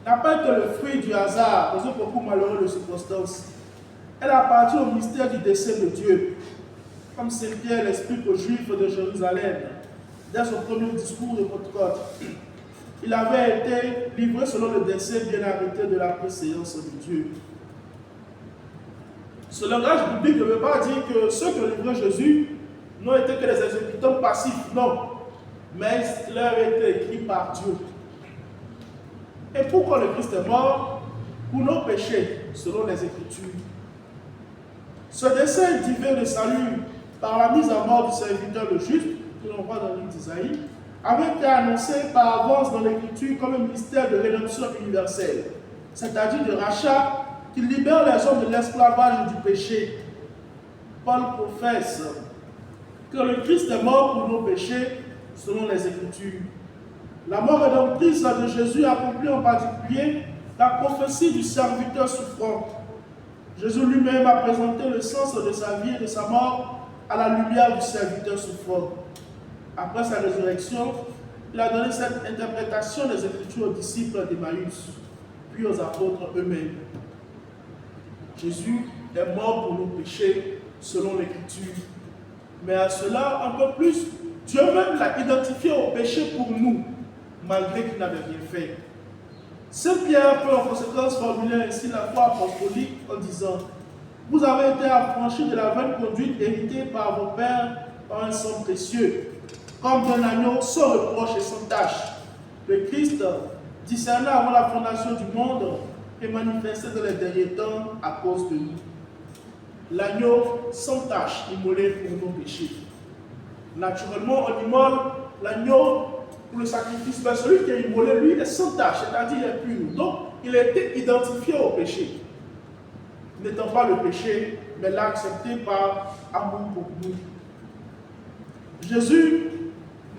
n'a pas été le fruit du hasard dans un concours malheureux de circonstances. Elle appartient au mystère du dessein de Dieu, comme Saint Pierre l'explique aux Juifs de Jérusalem dès son premier discours de Pentecôte. Il avait été livré selon le dessein bien arrêté de la préséance de Dieu. Ce langage biblique ne veut pas dire que ceux qui ont livré Jésus n'ont été que des exécutants passifs, non. Mais il leur a été écrit par Dieu. Et pourquoi le Christ est mort? Pour nos péchés, selon les Écritures. Ce dessein divin de salut, par la mise à mort du serviteur le juste, que l'on voit dans le livre d'Isaïe, avait été annoncé par avance dans l'Écriture comme un mystère de rédemption universelle, c'est-à-dire de rachat qui libère les hommes de l'esclavage du péché. Paul professe que le Christ est mort pour nos péchés, selon les Écritures. La mort rédemptrice de Jésus accomplit en particulier la prophétie du serviteur souffrant. Jésus lui-même a présenté le sens de sa vie et de sa mort à la lumière du serviteur souffrant. Après sa résurrection, il a donné cette interprétation des Écritures aux disciples d'Emmaüs, puis aux apôtres eux-mêmes. Jésus est mort pour nos péchés, selon l'Écriture. Mais à cela, un peu plus, Dieu même l'a identifié au péché pour nous, malgré qu'il n'avait rien fait. Saint Pierre peut en conséquence formuler ainsi la foi apostolique en disant: vous avez été affranchis de la vaine conduite héritée par vos pères par un sang précieux, comme d'un agneau sans reproche et sans tache. Le Christ, discerné avant la fondation du monde, est manifesté dans les derniers temps à cause de nous. L'agneau sans tache immolé pour nos péchés. Naturellement, on immole l'agneau pour le sacrifice, mais celui qui est immolé, lui, est sans tache, c'est-à-dire il est pur. Donc, il a été identifié au péché. n'étant pas le péché, mais l'a accepté par amour pour nous. Jésus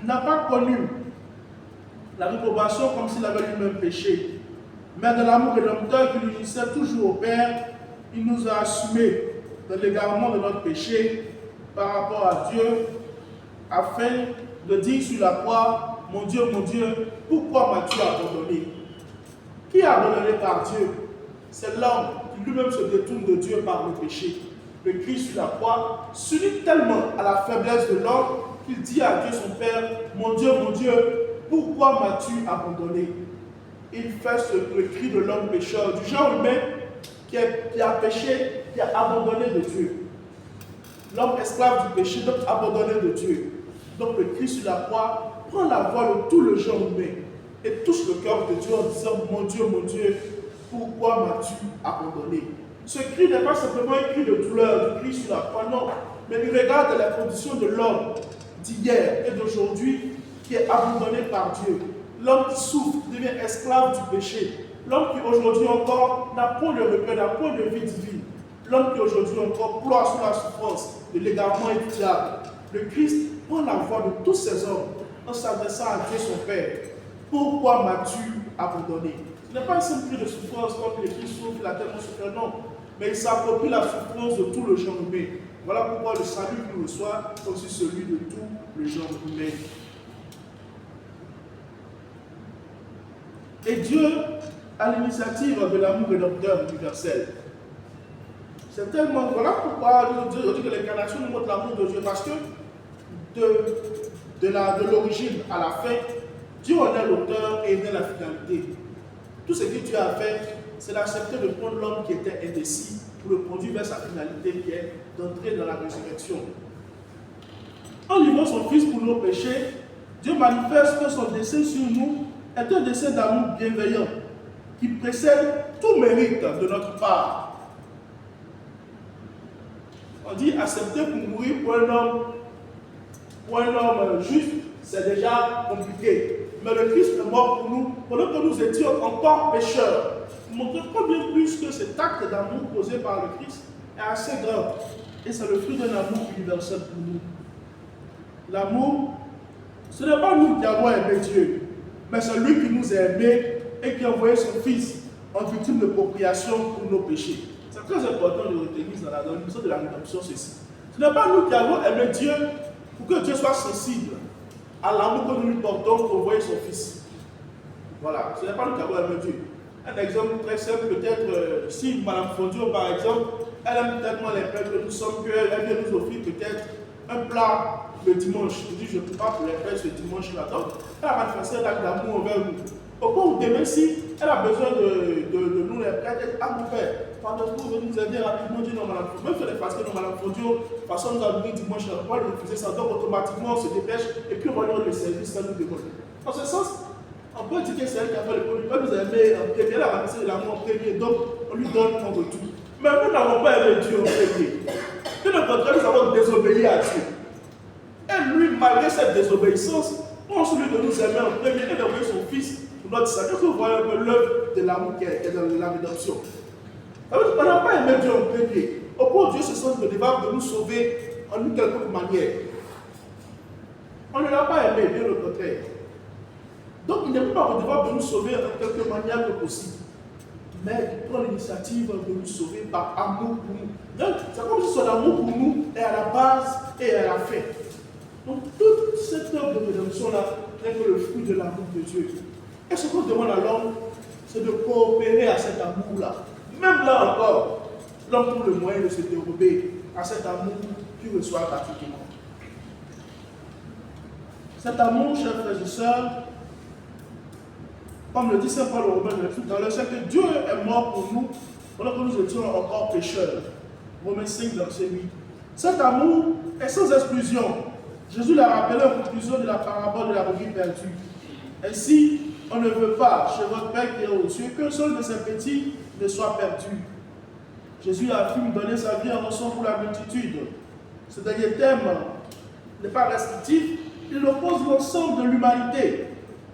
n'a pas connu la réprobation comme s'il avait lui-même péché, mais de l'amour rédempteur qui nous unissait toujours au Père, il nous a assumé de l'égarement de notre péché par rapport à Dieu, afin de dire sur la croix, mon Dieu, pourquoi m'as-tu abandonné? Qui est abandonné par Dieu? C'est l'homme qui lui-même se détourne de Dieu par le péché. Le Christ sur la croix s'unit tellement à la faiblesse de l'homme qu'il dit à Dieu son Père, mon Dieu, pourquoi m'as-tu abandonné? Il fait le cri de l'homme pécheur, du genre humain qui a péché, qui a abandonné de Dieu. L'homme esclave du péché, donc abandonné de Dieu. Donc le Christ sur la croix prend la voix de tout le genre humain et touche le cœur de Dieu en disant, mon Dieu, pourquoi m'as-tu abandonné? Ce cri n'est pas simplement un cri de douleur du Christ sur la croix, non, mais il regarde la condition de l'homme d'hier et d'aujourd'hui qui est abandonné par Dieu. L'homme qui souffre, qui devient esclave du péché. L'homme qui aujourd'hui encore n'a point de repère, n'a point de vie divine. L'homme qui aujourd'hui encore pleure sous la souffrance de l'égarement et du diable. Le Christ prend la voix de tous ces hommes en s'adressant à Dieu son Père. Pourquoi m'as-tu abandonné? Ce n'est pas un simple cri de souffrance comme le Christ souffre, il a tellement souffert, non. Mais il s'approprie la souffrance de tout le genre humain. Voilà pourquoi le salut qu'il reçoit est aussi celui de tout le genre humain. Et Dieu a l'initiative de l'amour rédempteur universel. C'est tellement... Voilà pourquoi on dit que l'incarnation nous montre l'amour de Dieu. Parce que de l'origine à la fin, Dieu en est l'auteur et il est la finalité. Tout ce que Dieu a fait, c'est d'accepter de prendre l'homme qui était indécis pour le conduire vers sa finalité qui est d'entrer dans la résurrection. En livrant son Fils pour nos péchés, Dieu manifeste que son dessein sur nous est un dessein d'amour bienveillant qui précède tout mérite de notre part. On dit accepter pour mourir pour un homme juste, c'est déjà compliqué. Mais le Christ est mort pour nous, pendant que nous étions encore pécheurs. Montrez combien plus que cet acte d'amour posé par le Christ est assez grand. Et c'est le fruit d'un amour universel pour nous. L'amour, ce n'est pas nous qui avons aimé Dieu, mais c'est lui qui nous a aimés et qui a envoyé son Fils en victime de propriation pour nos péchés. C'est très important de retenir dans l'émission de la rédemption ceci. Ce n'est pas nous qui avons aimé Dieu pour que Dieu soit sensible à l'amour que nous lui portons pour envoyer son Fils. Voilà, ce n'est pas nous qui avons aimé Dieu. Un exemple très simple, peut-être si Mme Fondio, par exemple, elle aime tellement les pères que nous sommes, qu'elle vient nous offrir peut-être un plat le dimanche. Je dis, je ne peux pas pour les faire ce dimanche-là. Donc, elle a manifesté un acte d'amour envers nous. Au point où demain, si elle a besoin de nous les prêtres, elle dit, ah mon père, pardon-nous, vous nous aider rapidement, dit non, Mme Fondio. Même si elle est fatiguée, non, Mme Fondio, de toute façon, nous avons dit dimanche, on va lui refuser ça. Donc, automatiquement, on se dépêche et puis on va lui rendre le service, ça nous demande. En ce sens, on peut dire que c'est elle qui a fait le produit. Elle nous a aimé en premier, elle a manifesté l'amour en premier, donc on lui donne en retour. Mais nous n'avons pas aimé Dieu en premier. De notre contraire, nous avons désobéi à Dieu. Et lui, malgré cette désobéissance, on se lui de nous aimer en premier et d'envoyer son Fils pour notre salut. Vous voyez un peu l'œuvre de l'amour qui est dans la rédemption. On n'a pas aimé Dieu en premier. Au point où Dieu se sent redevable de nous sauver en une quelconque manière. On ne l'a pas aimé, bien au contraire. Donc il n'est pas redevable de nous sauver en quelque manière que possible. Mais il prend l'initiative de nous sauver par amour pour nous. Donc c'est comme si son amour pour nous est à la base et à la fin. Donc toute cette œuvre de rédemption-là n'est que le fruit de l'amour de Dieu. Et ce qu'on demande à l'homme, c'est de coopérer à cet amour-là. Même là encore, l'homme trouve le moyen de se dérober à cet amour qu'il reçoit gratuitement. Cet amour, chers frères et sœurs, comme le dit Saint Paul aux Romains tout à l'heure, c'est que Dieu est mort pour nous pendant que nous étions encore pécheurs. Romains 5, verset 8. Cet amour est sans exclusion. Jésus l'a rappelé en conclusion de la parabole de la brebis perdue. Ainsi, on ne veut pas, chez votre Père qui est aux cieux, qu'un seul de ses petits ne soit perdu. Jésus affirme donner sa vie en rançon pour la multitude. Ce dernier thème n'est pas restrictif, il oppose l'ensemble de l'humanité.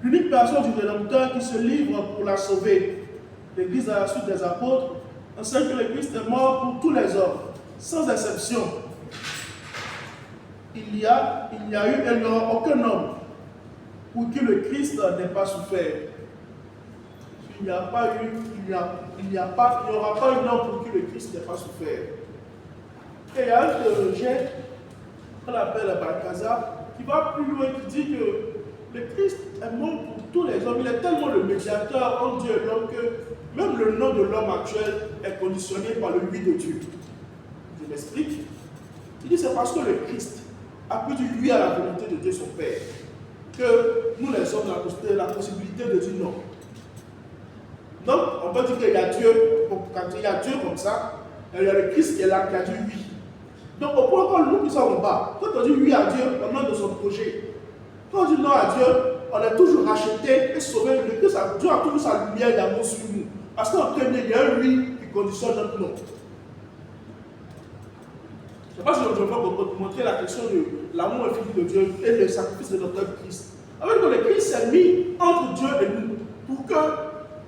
L'unique personne du Rédempteur qui se livre pour la sauver. L'Église, à la suite des apôtres, enseigne que le Christ est mort pour tous les hommes, sans exception. Il y a eu et il n'y aura aucun homme pour qui le Christ n'ait pas souffert. Il n'y aura pas un homme pour qui le Christ n'ait pas souffert. Et il y a un théologien qu'on appelle Balthazar qui va plus loin, qui dit que le Christ est mort pour tous les hommes. Il est tellement le médiateur entre Dieu et l'homme que même le nom de l'homme actuel est conditionné par le oui de Dieu. Je m'explique. Il dit c'est parce que le Christ a pu dire oui à la volonté de Dieu son Père que nous les hommes avons la possibilité de dire non. Donc on peut dire qu'il y a Dieu, quand il y a Dieu comme ça, il y a le Christ qui est là qui a dit oui. Donc au point quand nous qui sommes en bas, quand on dit oui à Dieu au nom de son projet, quand on dit non à Dieu, on est toujours racheté et sauvé. Le Christ, Dieu a toujours sa lumière d'amour sur nous. Parce qu'en premier, il y a un oui qui conditionne notre nom. Je ne sais pas si je vais vous montrer la question de l'amour infini de Dieu et le sacrifice de notre Christ. Avec que le Christ s'est mis entre Dieu et nous pour que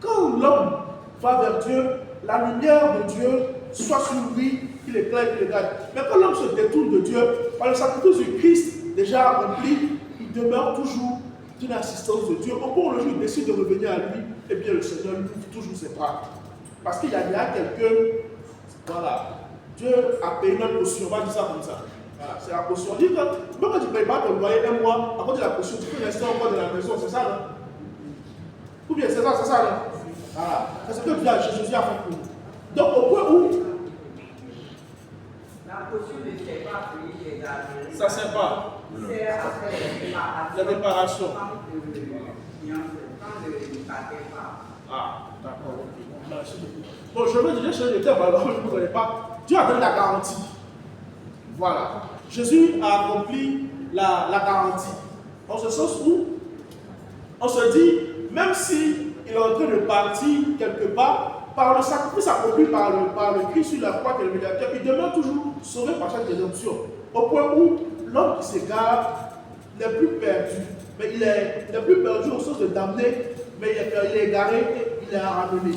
quand l'homme va vers Dieu, la lumière de Dieu soit sur lui, qu'il éclaire, qu'il regarde. Mais quand l'homme se détourne de Dieu, par le sacrifice du Christ déjà accompli, il demeure toujours d'une assistance de Dieu. Au point où le jour il décide de revenir à lui, eh bien le Seigneur lui ouvre toujours ses bras. Parce qu'il y a quelqu'un, voilà, Dieu a payé notre caution, on va dire ça comme ça. Voilà, c'est la caution. On dit que même quand tu ne payes pas ton loyer un mois, à cause de la caution, tu peux rester encore dans la maison, c'est ça, non? Ou bien c'est ça, non? Voilà. C'est ce que Jésus a fait pour nous. Donc au point où la caution ne sert pas à payer les argent. ça ne sert pas. C'est à faire la réparation. Ah, d'accord, ok. Merci beaucoup. Bon, je veux dire, je ne terme, alors je ne vous connais pas. Dieu a donné la garantie. Voilà. Jésus a accompli la garantie. En ce sens où on se dit, même si il est en train de partir quelque part, par le sacrifice accompli par le Christ sur la croix qui est le médiateur, il demeure toujours sauvé par cette rédemption. Au point où l'homme qui s'égare n'est plus perdu. Mais il n'est plus perdu au sens de damné, mais il est égaré et il est à ramener.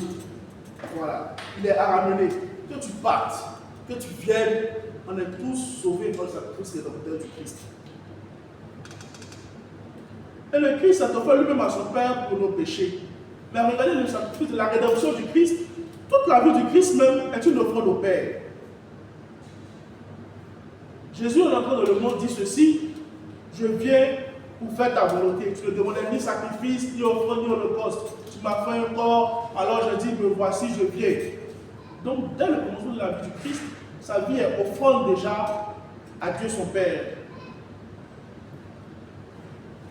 Voilà. Il est à ramener. Que tu partes, que tu viennes, on est tous sauvés par le sacrifice rédempteur du Christ. Et le Christ a offert lui-même à son Père pour nos péchés. Mais regardez le sacrifice de la rédemption du Christ. Toute la vie du Christ même est une offrande au Père. Jésus, en entrant dans le monde, dit ceci: je viens pour faire ta volonté. Tu ne demandais ni sacrifice, ni offrande, ni holocauste. Tu m'as fait un corps, alors je dis, me voici, je viens. Donc, dès le commencement de la vie du Christ, sa vie est offrande déjà à Dieu son Père.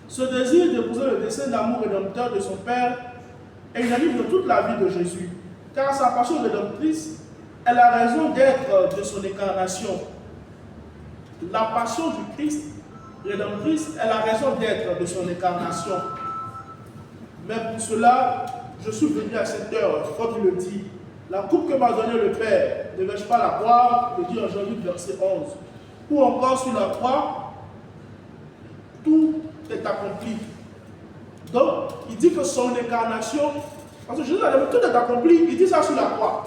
Ce désir d'épouser le dessein d'amour rédempteur de son Père est unanime de toute la vie de Jésus, car sa passion rédemptrice est la raison d'être de son incarnation. La passion du Christ rédemptrice est la raison d'être de son incarnation. Mais pour cela, je suis venu à cette heure, comme il le dit. La coupe que m'a donnée le Père, ne vais-je pas la boire? Le dit en Jean 8, verset 11. Ou encore sur la croix, tout est accompli. Donc, il dit que son incarnation, parce que Jésus a dit tout est accompli, il dit ça sur la croix.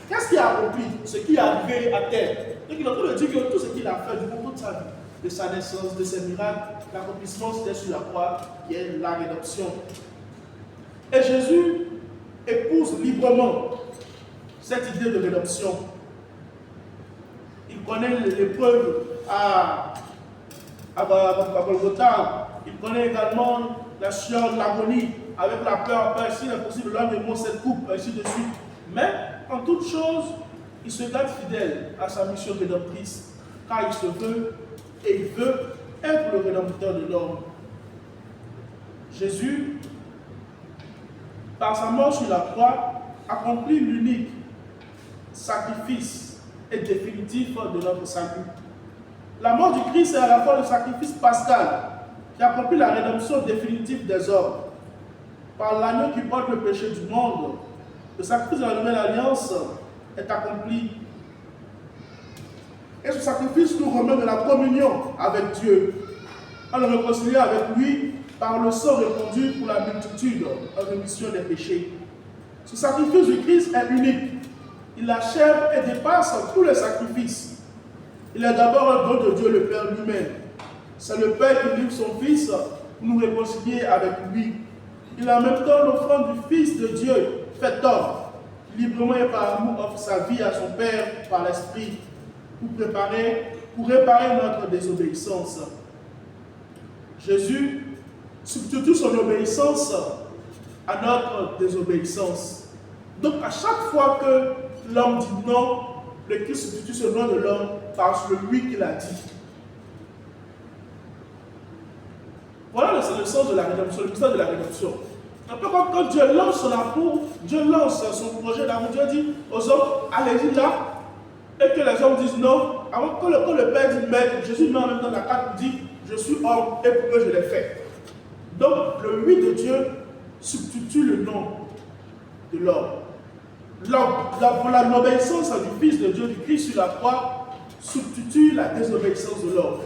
Qu'est-ce qui a accompli? Ce qui est arrivé à terre. Donc, il est en train de dire que tout ce qu'il a fait du coup toute sa vie, de sa naissance, de ses miracles, l'accomplissement c'était sur la croix, qui est la rédemption. Et Jésus épouse librement cette idée de rédemption. Il connaît l'épreuve à Golgotha. Il connaît également la sueur de l'agonie, avec la peur, s'il est possible, l'homme émot cette coupe, ainsi de suite. Mais, en toute chose, il se garde fidèle à sa mission rédemptrice, car il se veut, et il veut être le rédempteur de l'homme. Jésus, par sa mort sur la croix, accomplit l'unique sacrifice et définitif de notre salut. La mort du Christ est à la fois le sacrifice pascal qui accomplit la rédemption définitive des hommes. Par l'agneau qui porte le péché du monde, le sacrifice de la nouvelle alliance est accompli. Et ce sacrifice nous remet de la communion avec Dieu, en le réconciliant avec lui par le sang répandu pour la multitude en rémission des péchés. Ce sacrifice du Christ est unique. Il achève et dépasse tous les sacrifices. Il est d'abord un don de Dieu le Père lui-même. C'est le Père qui livre son Fils pour nous réconcilier avec lui. Il est en même temps l'offrande du Fils de Dieu, fait homme. Librement et par amour offre sa vie à son Père par l'Esprit pour réparer notre désobéissance. Jésus substitue son obéissance à notre désobéissance. Donc à chaque fois que l'homme dit non, le Christ substitue ce nom de l'homme par celui qui l'a dit. Voilà le sens de la rédemption, le mystère de la rédemption. Un peu comme quand Dieu lance son amour, Dieu lance son projet d'amour, Dieu dit aux hommes, allez-y là, et que les hommes disent non. Alors quand le Père dit mais, Jésus met en même temps la carte pour dire, je suis homme et pour eux je l'ai fait. Donc le oui de Dieu substitue le non de l'homme. L'obéissance du Fils de Dieu, du Christ sur la croix, substitue la désobéissance de l'homme.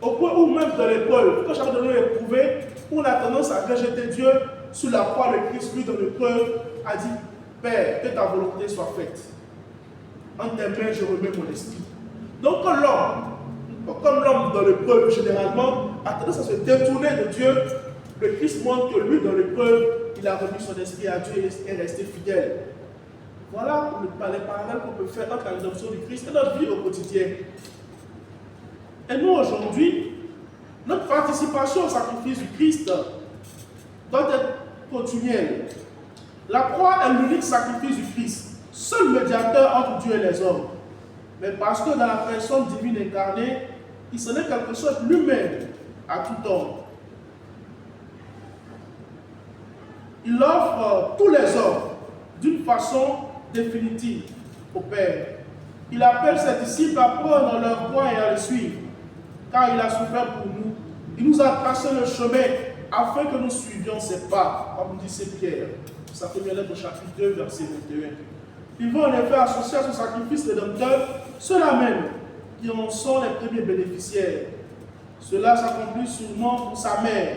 Au point où même dans l'épreuve, quand chacun de nous est éprouvé, on a tendance à rejeter Dieu sur la croix. Le Christ, lui, dans l'épreuve, a dit, Père, que ta volonté soit faite. En tes mains, je remets mon esprit. Donc, comme l'homme dans l'épreuve, généralement, a tendance à se détourner de Dieu, le Christ montre que lui, dans l'épreuve, il a remis son esprit à Dieu et est resté fidèle. Voilà les parallèles qu'on peut faire entre la rédemption du Christ et notre vie au quotidien. Et nous, aujourd'hui, notre participation au sacrifice du Christ doit être continuelle. La croix est l'unique sacrifice du Christ, seul médiateur entre Dieu et les hommes. Mais parce que dans la personne divine incarnée, il s'en est quelque chose lui-même à tout homme. Il offre tous les hommes d'une façon définitive au Père. Il appelle ses disciples à prendre leur croix et à le suivre, car il a souffert pour nous. Il nous a tracé le chemin afin que nous suivions ses pas, comme dit Saint Pierre, sa première lettre au chapitre 2, verset 21. Ils vont en effet associer à ce sacrifice rédempteur ceux-là même qui en sont les premiers bénéficiaires. Cela s'accomplit sûrement pour sa mère,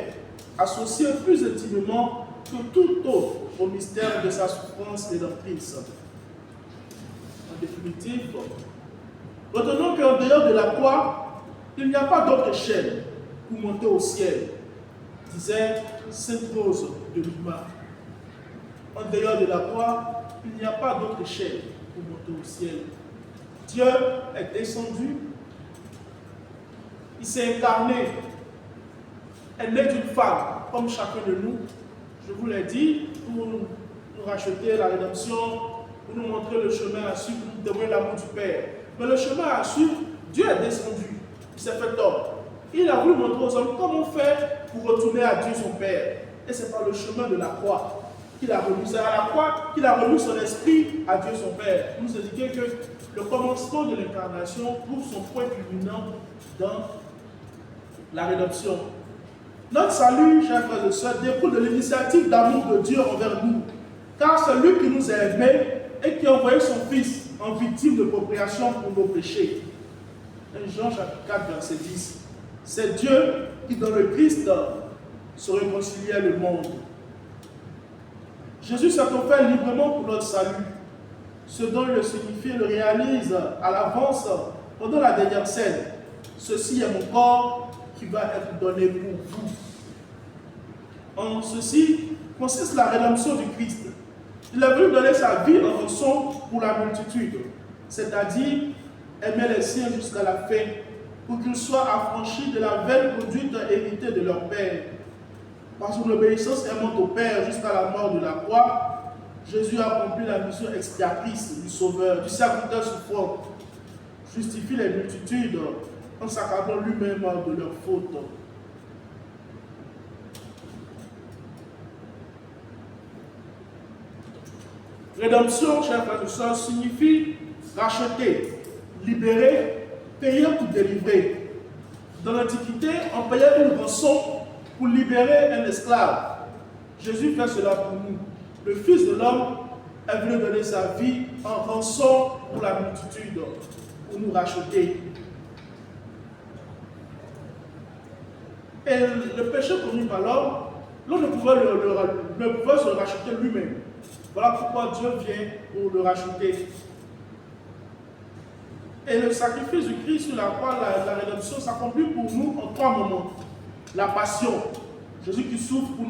associée plus intimement que tout autre au mystère de sa souffrance rédemptrice. En définitive, retenons qu'en dehors de la croix, il n'y a pas d'autre échelle pour monter au ciel, disait Sainte Rose de Lima. En dehors de la croix, il n'y a pas d'autre échelle pour monter au ciel. Dieu est descendu, il s'est incarné, est né d'une femme, comme chacun de nous. Je vous l'ai dit, pour nous racheter la rédemption, pour nous montrer le chemin à suivre, pour nous donner l'amour du Père. Mais le chemin à suivre, Dieu est descendu, il s'est fait homme. Il a voulu montrer aux hommes comment faire pour retourner à Dieu son Père. Et c'est par le chemin de la croix qu'il a remis. C'est à la croix qu'il a remis son esprit à Dieu son Père. Pour nous indiquer que le commencement de l'incarnation trouve son point culminant dans la rédemption. Notre salut, chers frères et sœurs, découle de l'initiative d'amour de Dieu envers nous. Car c'est lui qui nous a aimés et qui a envoyé son Fils en victime de propréation pour nos péchés. 1 Jean chapitre 4, verset 10. C'est Dieu qui, dans le Christ, se réconciliait le monde. Jésus s'est offert librement pour notre salut. Ce dont il le signifie, le réalise à l'avance pendant la dernière scène. Ceci est mon corps qui va être donné pour vous. En ceci consiste la rédemption du Christ. Il est venu donner sa vie en rançon pour la multitude, c'est-à-dire aimer les siens jusqu'à la fin, pour qu'ils soient affranchis de la vaine conduite héritée de leur Père. Par son obéissance aimante au Père jusqu'à la mort de la croix, Jésus a accompli la mission expiatrice du Sauveur, du serviteur souffrant, justifie les multitudes en s'accablant lui-même de leurs fautes. Rédemption, chers frères et sœurs, signifie racheter, libérer, payer pour délivrer. Dans l'Antiquité, on payait une rançon pour libérer un esclave. Jésus fait cela pour nous. Le Fils de l'homme est venu donner sa vie en rançon pour la multitude, pour nous racheter. Et le péché commis par l'homme ne pouvait se racheter lui-même. Voilà pourquoi Dieu vient pour le racheter. Et le sacrifice du Christ sur la croix, la rédemption s'accomplit pour nous en 3 moments. La passion, Jésus qui souffre pour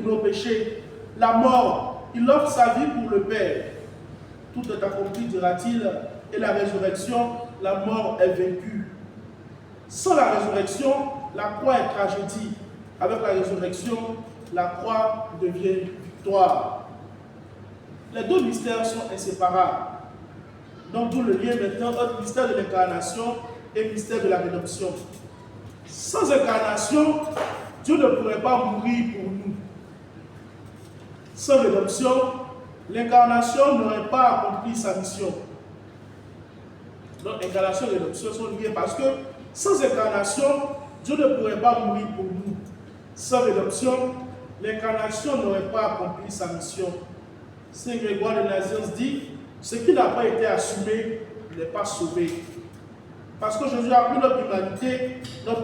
nos péchés. La mort, il offre sa vie pour le Père. Tout est accompli, dira-t-il. Et la résurrection, la mort est vaincue. Sans la résurrection, la croix est tragédie. Avec la résurrection, la croix devient victoire. Les 2 mystères sont inséparables. Donc, d'où le lien maintenant entre mystère de l'incarnation et mystère de la rédemption. Sans incarnation, Dieu ne pourrait pas mourir pour nous. Sans rédemption, l'incarnation n'aurait pas accompli sa mission. Donc, incarnation et rédemption sont liés parce que sans incarnation, Dieu ne pourrait pas mourir pour nous. Sans rédemption, l'incarnation n'aurait pas accompli sa mission. Saint Grégoire de Nazianze dit, ce qui n'a pas été assumé n'est pas sauvé. Parce que Jésus a pris notre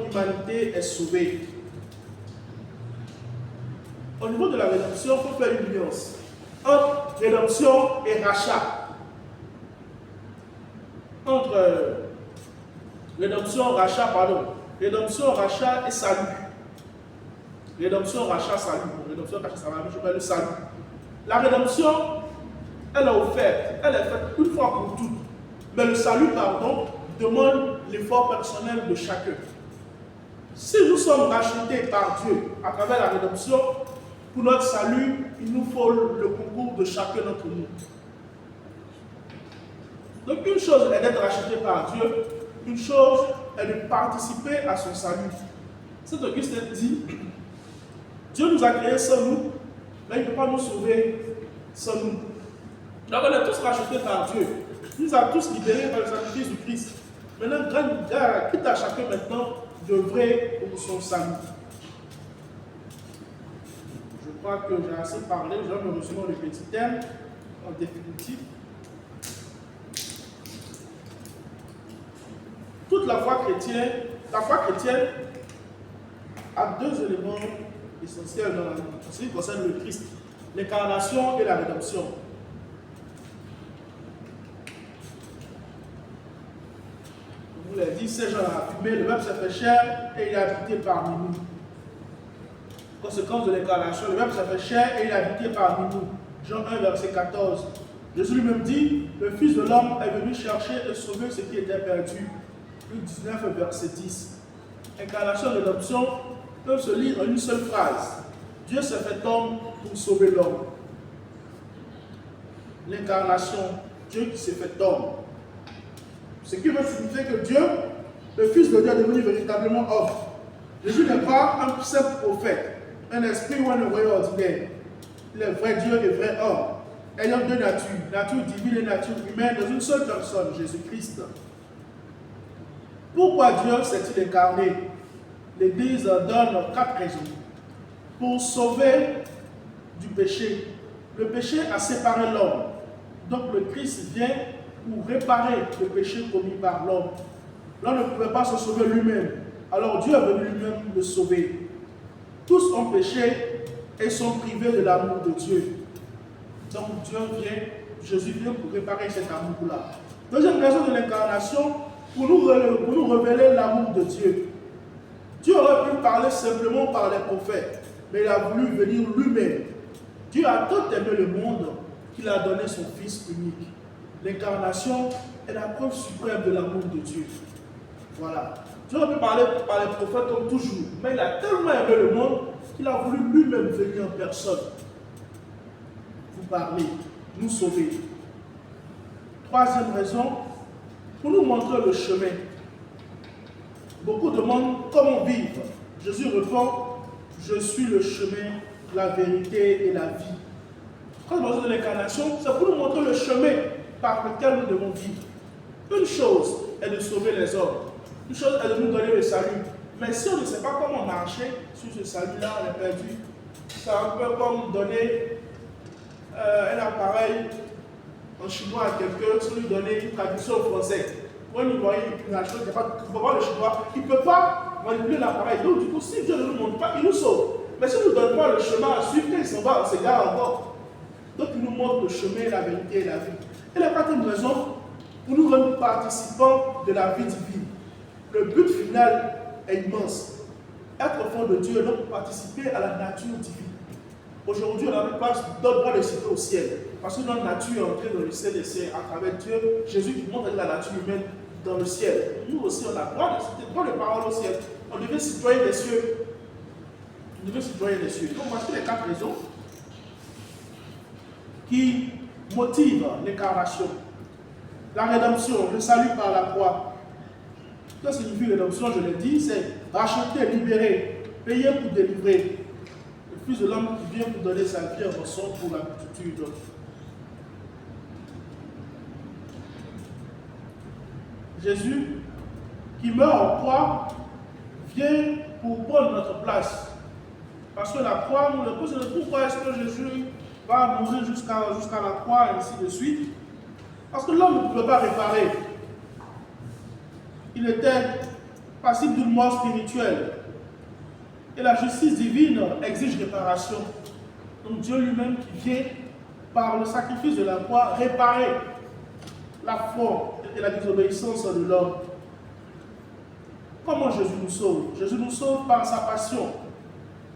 humanité est sauvée. Au niveau de la rédemption, il faut faire une nuance entre rédemption et rachat. Entre rédemption, rachat et salut. Rédemption, rachat, salut. Rédemption, rachat, salut, je vais le salut. La rédemption, elle est offerte, elle est faite une fois pour toutes. Mais le salut, pardon, demande l'effort personnel de chacun. Si nous sommes rachetés par Dieu à travers la rédemption, pour notre salut, il nous faut le concours de chacun d'entre nous. Donc une chose est d'être racheté par Dieu, une chose est de participer à son salut. Saint Augustin dit, Dieu nous a créés sans nous, mais il ne peut pas nous sauver sans nous. Donc on est tous rachetés par Dieu. Il nous a tous libérés par le sacrifice du Christ. Maintenant, quitte à chacun maintenant d'œuvrer pour son salut. Je crois que j'ai assez parlé, je vais me résumer le petit thème en définitive. Toute la foi chrétienne a 2 éléments essentiels en ce qui concerne le Christ, l'incarnation et la rédemption. Je vous l'ai dit, Saint Jean l'a affirmé, le Verbe s'est fait chair et il a habité parmi nous. Conséquence de l'incarnation, le Verbe s'est fait chair et il a habité parmi nous. Jean 1, verset 14. Jésus lui-même dit, le Fils de l'homme est venu chercher et sauver ce qui était perdu. Luc 19, verset 10. Incarnation et rédemption peuvent se lire en une seule phrase. Dieu s'est fait homme pour sauver l'homme. L'incarnation, Dieu qui s'est fait homme. Ce qui veut signifier que Dieu, le Fils de Dieu, est devenu véritablement homme. Jésus n'est pas un simple prophète, un esprit ou un envoyé ordinaire. Il est vrai Dieu et vrai homme, ayant 2 natures, nature divine et nature humaine, dans une seule personne, Jésus-Christ. Pourquoi Dieu s'est-il incarné? L'Église donne 4 raisons. Pour sauver du péché. Le péché a séparé l'homme. Donc le Christ vient pour réparer le péché commis par l'homme. L'homme ne pouvait pas se sauver lui-même. Alors Dieu est venu lui-même le sauver. Tous ont péché et sont privés de l'amour de Dieu. Donc Jésus vient pour réparer cet amour-là. Deuxième raison de l'incarnation, pour nous révéler l'amour de Dieu. Dieu aurait pu parler simplement par les prophètes, mais il a voulu venir lui-même. Dieu a tant aimé le monde qu'il a donné son Fils unique. L'incarnation est la preuve suprême de l'amour de Dieu. Voilà. Dieu aurait pu parler par les prophètes comme toujours, mais il a tellement aimé le monde qu'il a voulu lui-même venir en personne. Vous parler, nous sauver. Troisième raison, pour nous montrer le chemin. Beaucoup demandent comment vivre. Jésus répond, je suis le chemin, la vérité et la vie. Troisième raison de l'incarnation, c'est pour nous montrer le chemin par lequel nous devons vivre. Une chose est de sauver les hommes. Une chose est de nous donner le salut. Mais si on ne sait pas comment marcher sur ce salut-là, on est perdu. C'est un peu comme donner un appareil en chinois à quelqu'un, sans lui donner une traduction au français. Pour un Ivoirien, il ne peut pas le chinois, il ne peut pas manipuler l'appareil. Donc, du coup, si Dieu ne nous montre pas, il nous sauve. Mais si nous ne donnons pas le chemin à suivre, quand il s'en va, on s'égare encore. Donc, il nous montre le chemin, la vérité et la vie. Et la quatrième raison, pour nous rendre participants de la vie divine. Le but final est immense. Être enfant de Dieu, donc participer à la nature divine. Aujourd'hui, on n'avait pas d'autre droit de citer au ciel. Parce que notre nature est entrée dans le ciel et c'est à travers Dieu, Jésus qui montre la nature humaine dans le ciel. Nous aussi, on a droit de citer, droit de parole au ciel. On devient citoyen des cieux. On devient citoyen des cieux. Donc, voici les 4 raisons qui motivent l'incarnation. La rédemption, le salut par la croix. Ce que signifie rédemption, je l'ai dit, c'est racheter, libérer, payer pour délivrer. Le Fils de l'homme qui vient pour donner sa vie en rançon pour la multitude. Jésus, qui meurt en croix, vient pour prendre notre place. Parce que la croix, nous le posons, pourquoi est-ce que Jésus va mourir jusqu'à la croix, et ainsi de suite? Parce que l'homme ne pouvait pas réparer. Il était passible d'une mort spirituelle. Et la justice divine exige réparation. Donc Dieu lui-même qui vient, par le sacrifice de la croix, réparer la faute et la désobéissance de l'homme. Comment Jésus nous sauve? Jésus nous sauve par sa passion.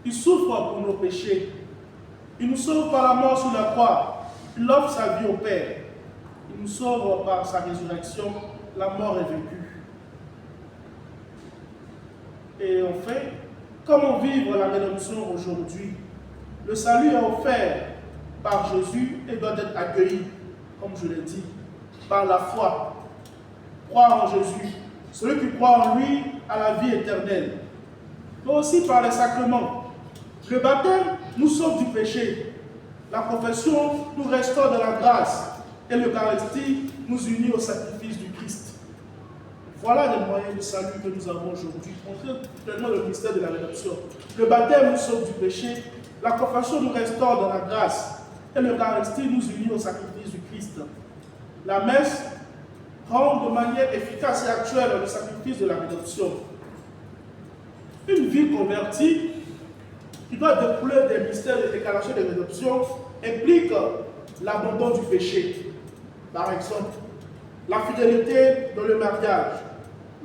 Il souffre pour nos péchés. Il nous sauve par la mort sur la croix. Il offre sa vie au Père. Il nous sauve par sa résurrection. La mort est vaincue. Et enfin, comment vivre la rédemption aujourd'hui? Le salut est offert par Jésus et doit être accueilli, comme je l'ai dit, par la foi. Croire en Jésus. Celui qui croit en lui a la vie éternelle. Mais aussi par les sacrements. Le baptême nous sauve du péché. La confession nous restaure de la grâce. Et l'Eucharistie nous unit au sacrifice du Christ. Voilà les moyens de salut que nous avons aujourd'hui. Montrez pleinement le mystère de la rédemption. Le baptême nous sauve du péché. La confession nous restaure dans la grâce. Et l'Eucharistie nous unit au sacrifice du Christ. La messe rend de manière efficace et actuelle le sacrifice de la rédemption. Une vie convertie qui doit découler des mystères de déclaration de rédemption implique l'abandon du péché. Par exemple, la fidélité dans le mariage,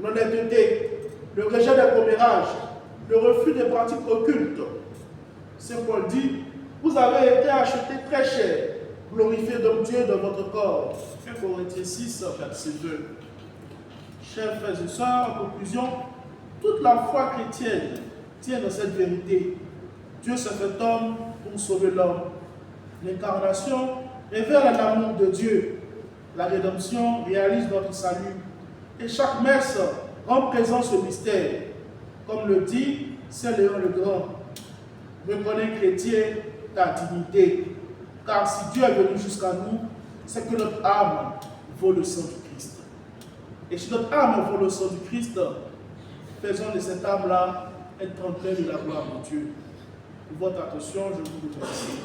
l'honnêteté, le rejet des commérages, le refus des pratiques occultes. Saint Paul dit, vous avez été achetés très cher, glorifiés donc Dieu dans votre corps. 1 Corinthiens 6, verset 2. Chers frères et sœurs, en conclusion, toute la foi chrétienne tient dans cette vérité. Dieu s'est fait homme pour sauver l'homme. L'incarnation révèle l'amour de Dieu. La rédemption réalise notre salut. Et chaque messe rend présent ce mystère. Comme le dit Saint Léon le Grand, reconnais chrétien ta dignité. Car si Dieu est venu jusqu'à nous, c'est que notre âme vaut le sang du Christ. Et si notre âme vaut le sang du Christ, faisons de cette âme-là un tremplin de la gloire de Dieu. Pour votre attention, je vous remercie.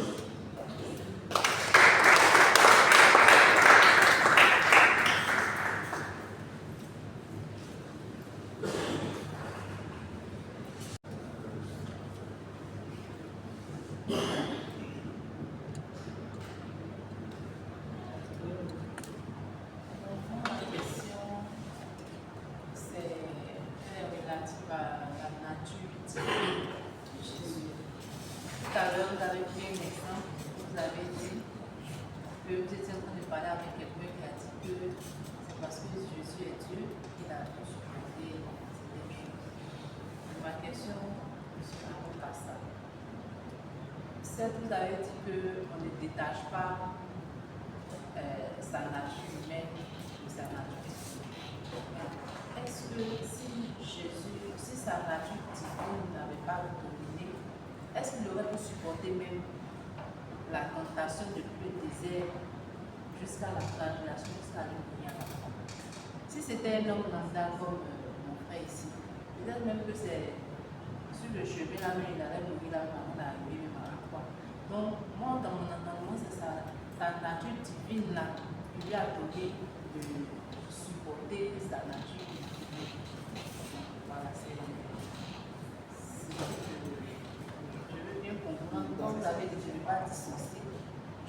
Vous avez dit qu'on ne détache pas sa nature humaine de sa nature divine. Est-ce que si sa nature divine n'avait pas dominé, est-ce qu'il aurait pu supporter même la tentation depuis le désert jusqu'à la flagellation, jusqu'à l'unité à la croix? Si c'était un homme lambda comme mon frère ici, peut-être même que c'est sur le chemin là, mais il allait mourir là avant d'arriver même à la croix. Donc, moi, dans mon entendement, c'est sa nature divine là qui lui a donné de supporter sa nature divine. Voilà, je veux bien comprendre. Quand vous avez dit, je ne vais pas dissocier,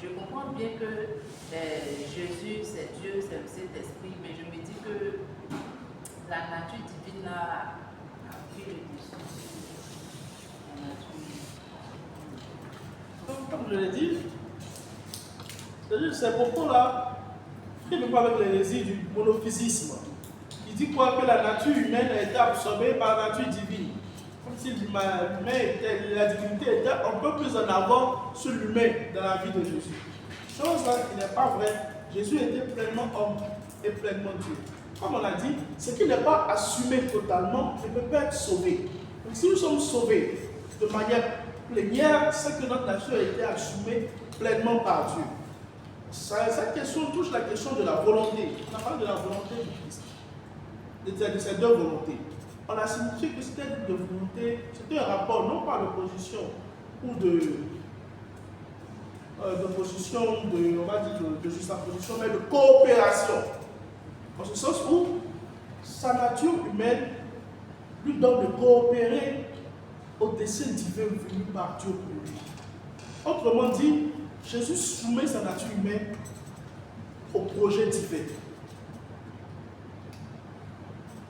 je Je comprends bien que Jésus, c'est Dieu, c'est le Saint-Esprit, mais je me dis que la nature divine a pris le dessus. La nature divine. Comme je l'ai dit, c'est-à-dire ces propos-là, il ne pas avec l'hérésie du monophysisme. Il dit quoi? Que la nature humaine a été absorbée par la nature divine. Comme si la divinité était un peu plus en avant sur l'humain dans la vie de Jésus. Chose là qui n'est pas vraie. Jésus était pleinement homme et pleinement Dieu. Comme on a dit, ce qui n'est pas assumé totalement ne peut pas être sauvé. Donc si nous sommes sauvés de manière plénière, c'est que notre nature a été assumée pleinement par Dieu. Cette question touche la question de la volonté. On a parlé de la volonté du Christ, de ces deux volontés. On a signifié que c'était de volonté, c'était un rapport non pas d'opposition ou de position, on va dire de juxtaposition, mais de coopération. En ce sens où sa nature humaine lui donne de coopérer au dessein divin venu par Dieu pour lui. Autrement dit, Jésus soumet sa nature humaine au projet divin.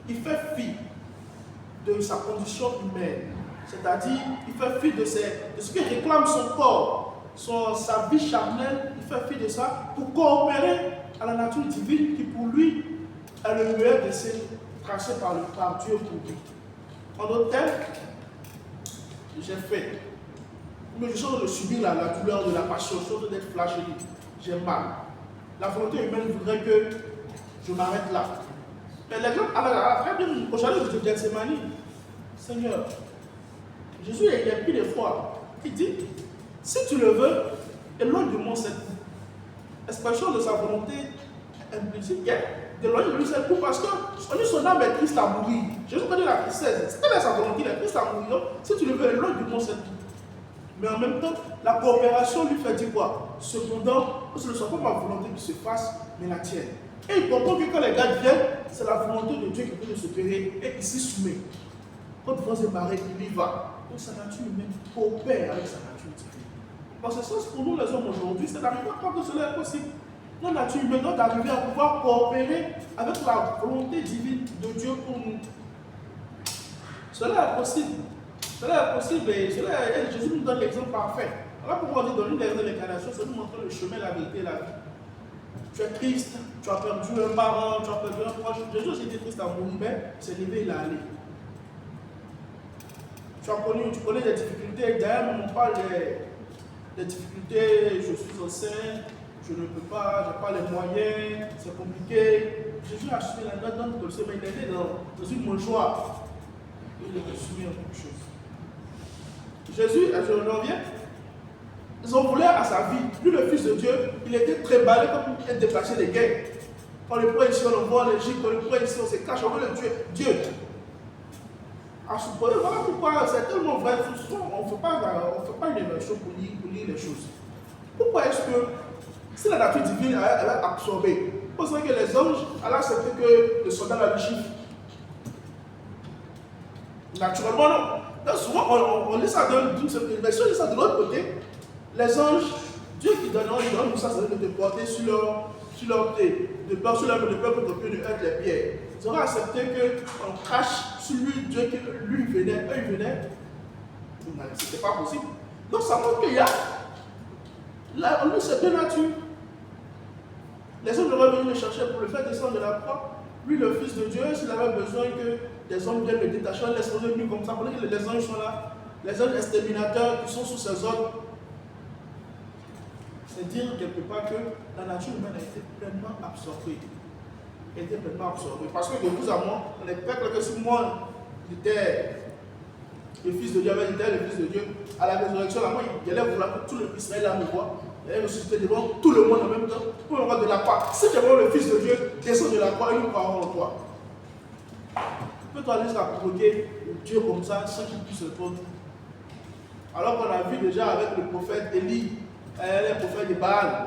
Il fait fi de sa condition humaine, c'est-à-dire il fait fi de ce que réclame son corps, sa vie charnelle, il fait fi de ça pour coopérer à la nature divine qui pour lui est le meilleur dessein tracé par Dieu pour lui. En d'autres termes, j'ai fait. Mais je sens de subir la douleur de la passion, je sens d'être flagellé. J'ai mal. La volonté humaine voudrait que je m'arrête là. Mais l'exemple, après, au chalet de Gethsemane, Seigneur, Jésus il a pris des fois. Il dit, si tu le veux, éloigne de moi cette coupe. Expression de sa volonté implicite, d'éloigner de lui cette coupe parce que son âme est triste à mourir. Jésus connaît la tristesse. C'est sa volonté, il est triste à mourir. Donc, si tu le veux, éloigne de moi cette coupe. Mais en même temps, la coopération lui fait dire quoi? Cependant, ce ne soit pas ma volonté qui se fasse, mais la tienne. Et il comprend que quand les gars viennent, c'est la volonté de Dieu qui peut s'opérer et il s'y soumet. Quand vous êtes barré, il y va. Donc sa nature humaine coopère avec sa nature divine. En ce sens, pour nous les hommes aujourd'hui, c'est d'arriver à croire que cela est possible. Notre nature humaine doit arriver à pouvoir coopérer avec la volonté divine de Dieu pour nous. Cela est possible. Cela est possible et Jésus nous donne l'exemple parfait. Voilà pourquoi on dit dans l'une des raisons de l'incarnation, c'est nous montrer le chemin, la vérité et la vie. Tu es triste, tu as perdu un parent, tu as perdu un proche. Jésus aussi était triste à mourir, mais c'est levé, il a allé. Tu connais des difficultés, d'ailleurs, on parle des difficultés, je suis enceinte, je ne peux pas, je n'ai pas les moyens, c'est compliqué. Jésus a assumé la note dans le ciel, mais il était dans une bonne joie. Il est soumis à quelque chose. Jésus, je reviens, ils ont voulu à sa vie. Lui, le Fils de Dieu, il était très balé comme il déplaçait des guerres. On le prend ici, on le voit en Égypte, on le prend ici, on se cache, on veut le tuer. Dieu. À supposer, voilà pourquoi c'est tellement vrai. On ne fait pas une évaluation pour lire les choses. Pourquoi est-ce que, si la nature divine elle a absorbé, vous savez que les anges allaient accepter que le soldat la chiffre? Naturellement, non. Donc souvent, on lit ça d'une certaine version, on lit ça de l'autre côté. Les anges, Dieu qui donne Moussa, ça veut dire de te porter sur leur pied, de peur que ton pied ne heurte les pierres. Ils auraient accepté qu'on crache sur lui, Dieu qui lui venait, eux ils venaient. C'était pas possible. Donc ça montre qu'il y a, là, en lui, c'est deux natures. Les hommes auraient venu le chercher pour le faire descendre de la croix. Lui, le Fils de Dieu, s'il avait besoin que des hommes viennent le détacher, laisse poser lui comme ça, pendant que les anges sont là, les anges exterminateurs qui sont sous ses ordres. C'est dire quelque part que la nature humaine a été pleinement absorbée. Parce que de vous à moi, on est prêt que si moi, j'étais le Fils de Dieu, j'étais le Fils de Dieu, à la résurrection, là, moi, il allait vouloir que tout le Israël là me voit. Il allait me susciter devant tout le monde en même temps pour me voir de la croix. Si tu es vraiment le Fils de Dieu, descends de la croix et nous croirons en toi. Peux-tu aller jusqu'à provoquer Dieu comme ça sans qu'il puisse répondre? Alors qu'on a vu déjà avec le prophète Élie, le prophète de Baal,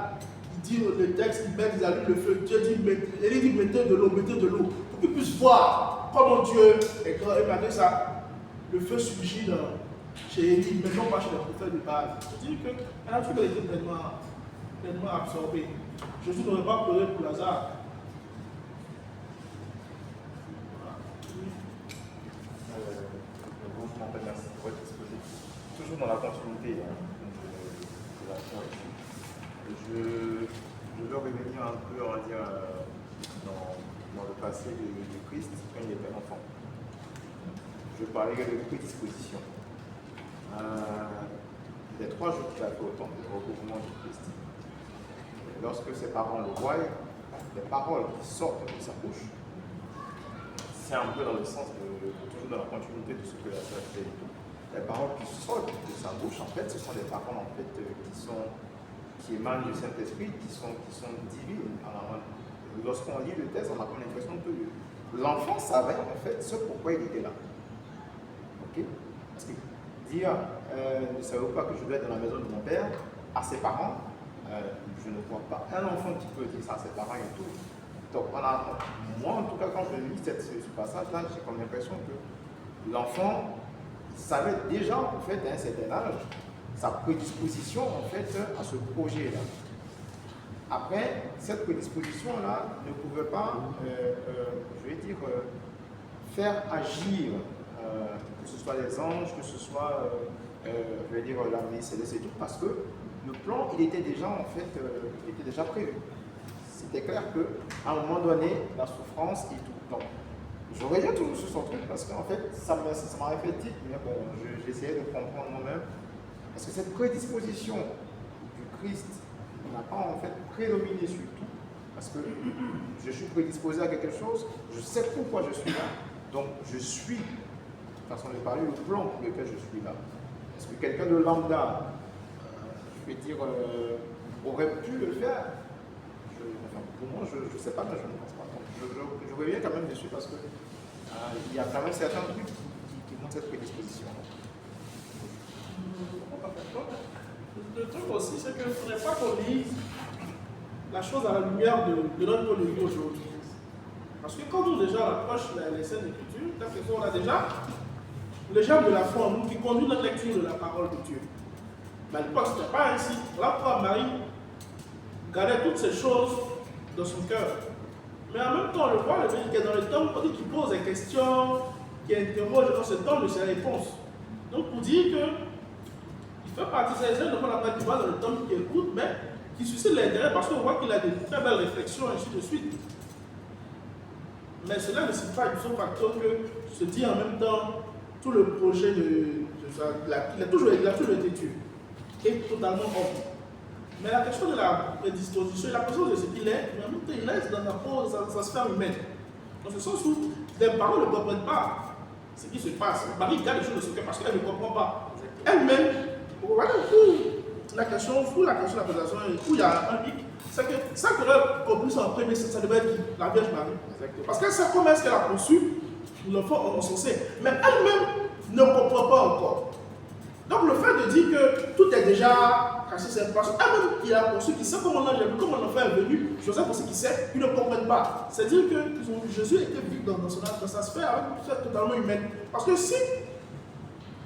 il dit le texte, ils allument le feu. Dieu dit, Élie dit mettez de l'eau, pour qu'ils puissent voir comment Dieu est grand. Et malgré ça, le feu surgit chez Élie, mais non pas chez le prophète de Baal. C'est-à-dire que la nature était pleinement pleinement absorbé. Jésus n'aurait pas pleuré pour Lazare. Bonjour, en fait, merci pour votre exposé. Toujours dans la continuité de la foi ici. Je veux revenir un peu, on va dire, dans le passé de Christ quand il était enfant. Je parlais de prédisposition. Les 3 jours qu'il a fait au temple, le recouvrement du Christ. Et lorsque ses parents le voient, les paroles qui sortent de sa bouche, c'est un peu dans le sens toujours dans la continuité de ce que la sœur fait. Les paroles qui sortent de sa bouche, en fait, ce sont des paroles en fait, qui émanent du Saint-Esprit, qui sont divines. Alors, lorsqu'on lit le texte, on a l'impression que l'enfant savait en fait ce pourquoi il était là. Ok? Parce que dire ne savez pas que je vais être dans la maison de mon père à ses parents, je ne crois pas. Un enfant qui peut dire ça à ses parents et tout. Donc, moi, en tout cas, quand je lis ce passage-là, j'ai comme l'impression que l'enfant savait déjà, en fait, à un certain âge, sa prédisposition, en fait, à ce projet-là. Après, cette prédisposition-là ne pouvait pas, je vais dire, faire agir, que ce soit les anges, que ce soit, je vais dire, la Mercedes et tout, parce que le plan, il était déjà, en fait, il était déjà prévu. C'était clair qu'à un moment donné, la souffrance et tout. Donc, je reviens toujours sur son truc parce qu'en fait, ça m'aurait fait titre, mais bon, j'essayais de comprendre moi-même. Est-ce que cette prédisposition du Christ n'a pas en fait prédominé sur tout? Parce que je suis prédisposé à quelque chose, je sais pourquoi je suis là, donc je suis, façon de parler, le plan pour lequel je suis là. Est-ce que quelqu'un de lambda, je vais dire, aurait pu le faire? Pour moi, je ne sais pas, mais je ne pense pas. Donc, je reviens quand même dessus parce qu'il y a quand même certains trucs qui montrent cette prédisposition. Le truc aussi, c'est qu'il ne faudrait pas qu'on lise la chose à la lumière de notre point de vue aujourd'hui. Parce que quand nous déjà approchons les scènes d'écriture, on a déjà le germe de la foi en nous qui conduit notre lecture de la parole de Dieu. Mais à l'époque, ce n'était pas ainsi. Voilà pourquoi Marie gardait toutes ces choses dans son cœur. Mais en même temps, on le voit, le fait qu'il est dans le tome, on dit qu'il pose des questions, qui interroge dans ce tome de ses réponses. Donc pour dire que il fait partie de ces jeunes, on n'a pas du mal dans le tome qui écoute, mais qui suscite l'intérêt parce qu'on voit qu'il a des très belles réflexions, et ainsi de suite. Mais cela ne signifie pas du tout facteur que se dit en même temps tout le projet il a toujours été Dieu, qui est totalement homme. Mais la question de la prédisposition, la question de ce qu'il est, mais en même temps, il laisse dans sa sphère humaine. Dans ce sens où les parents ne comprennent pas ce qui se passe. Marie garde les choses de ce cœur parce qu'elle ne comprend pas. Elle-même, voilà, la question de la présentation, où il y a un hic, c'est que ça qu'elle a compris en premier, ça devait être la Vierge Marie. Parce qu'elle sait comment est-ce qu'elle a conçu l'enfant encensé. Mais elle-même ne comprend pas encore. Donc le fait de dire que tout est déjà caché, c'est parce qu'elle-même qui a conçu, qui sait comment l'ange est venu, comment l'enfant est venu, Joseph aussi qui sait, ils ne comprennent pas. C'est-à-dire que Jésus était vu dans sa sphère avec une sphère totalement humaine. Parce que si,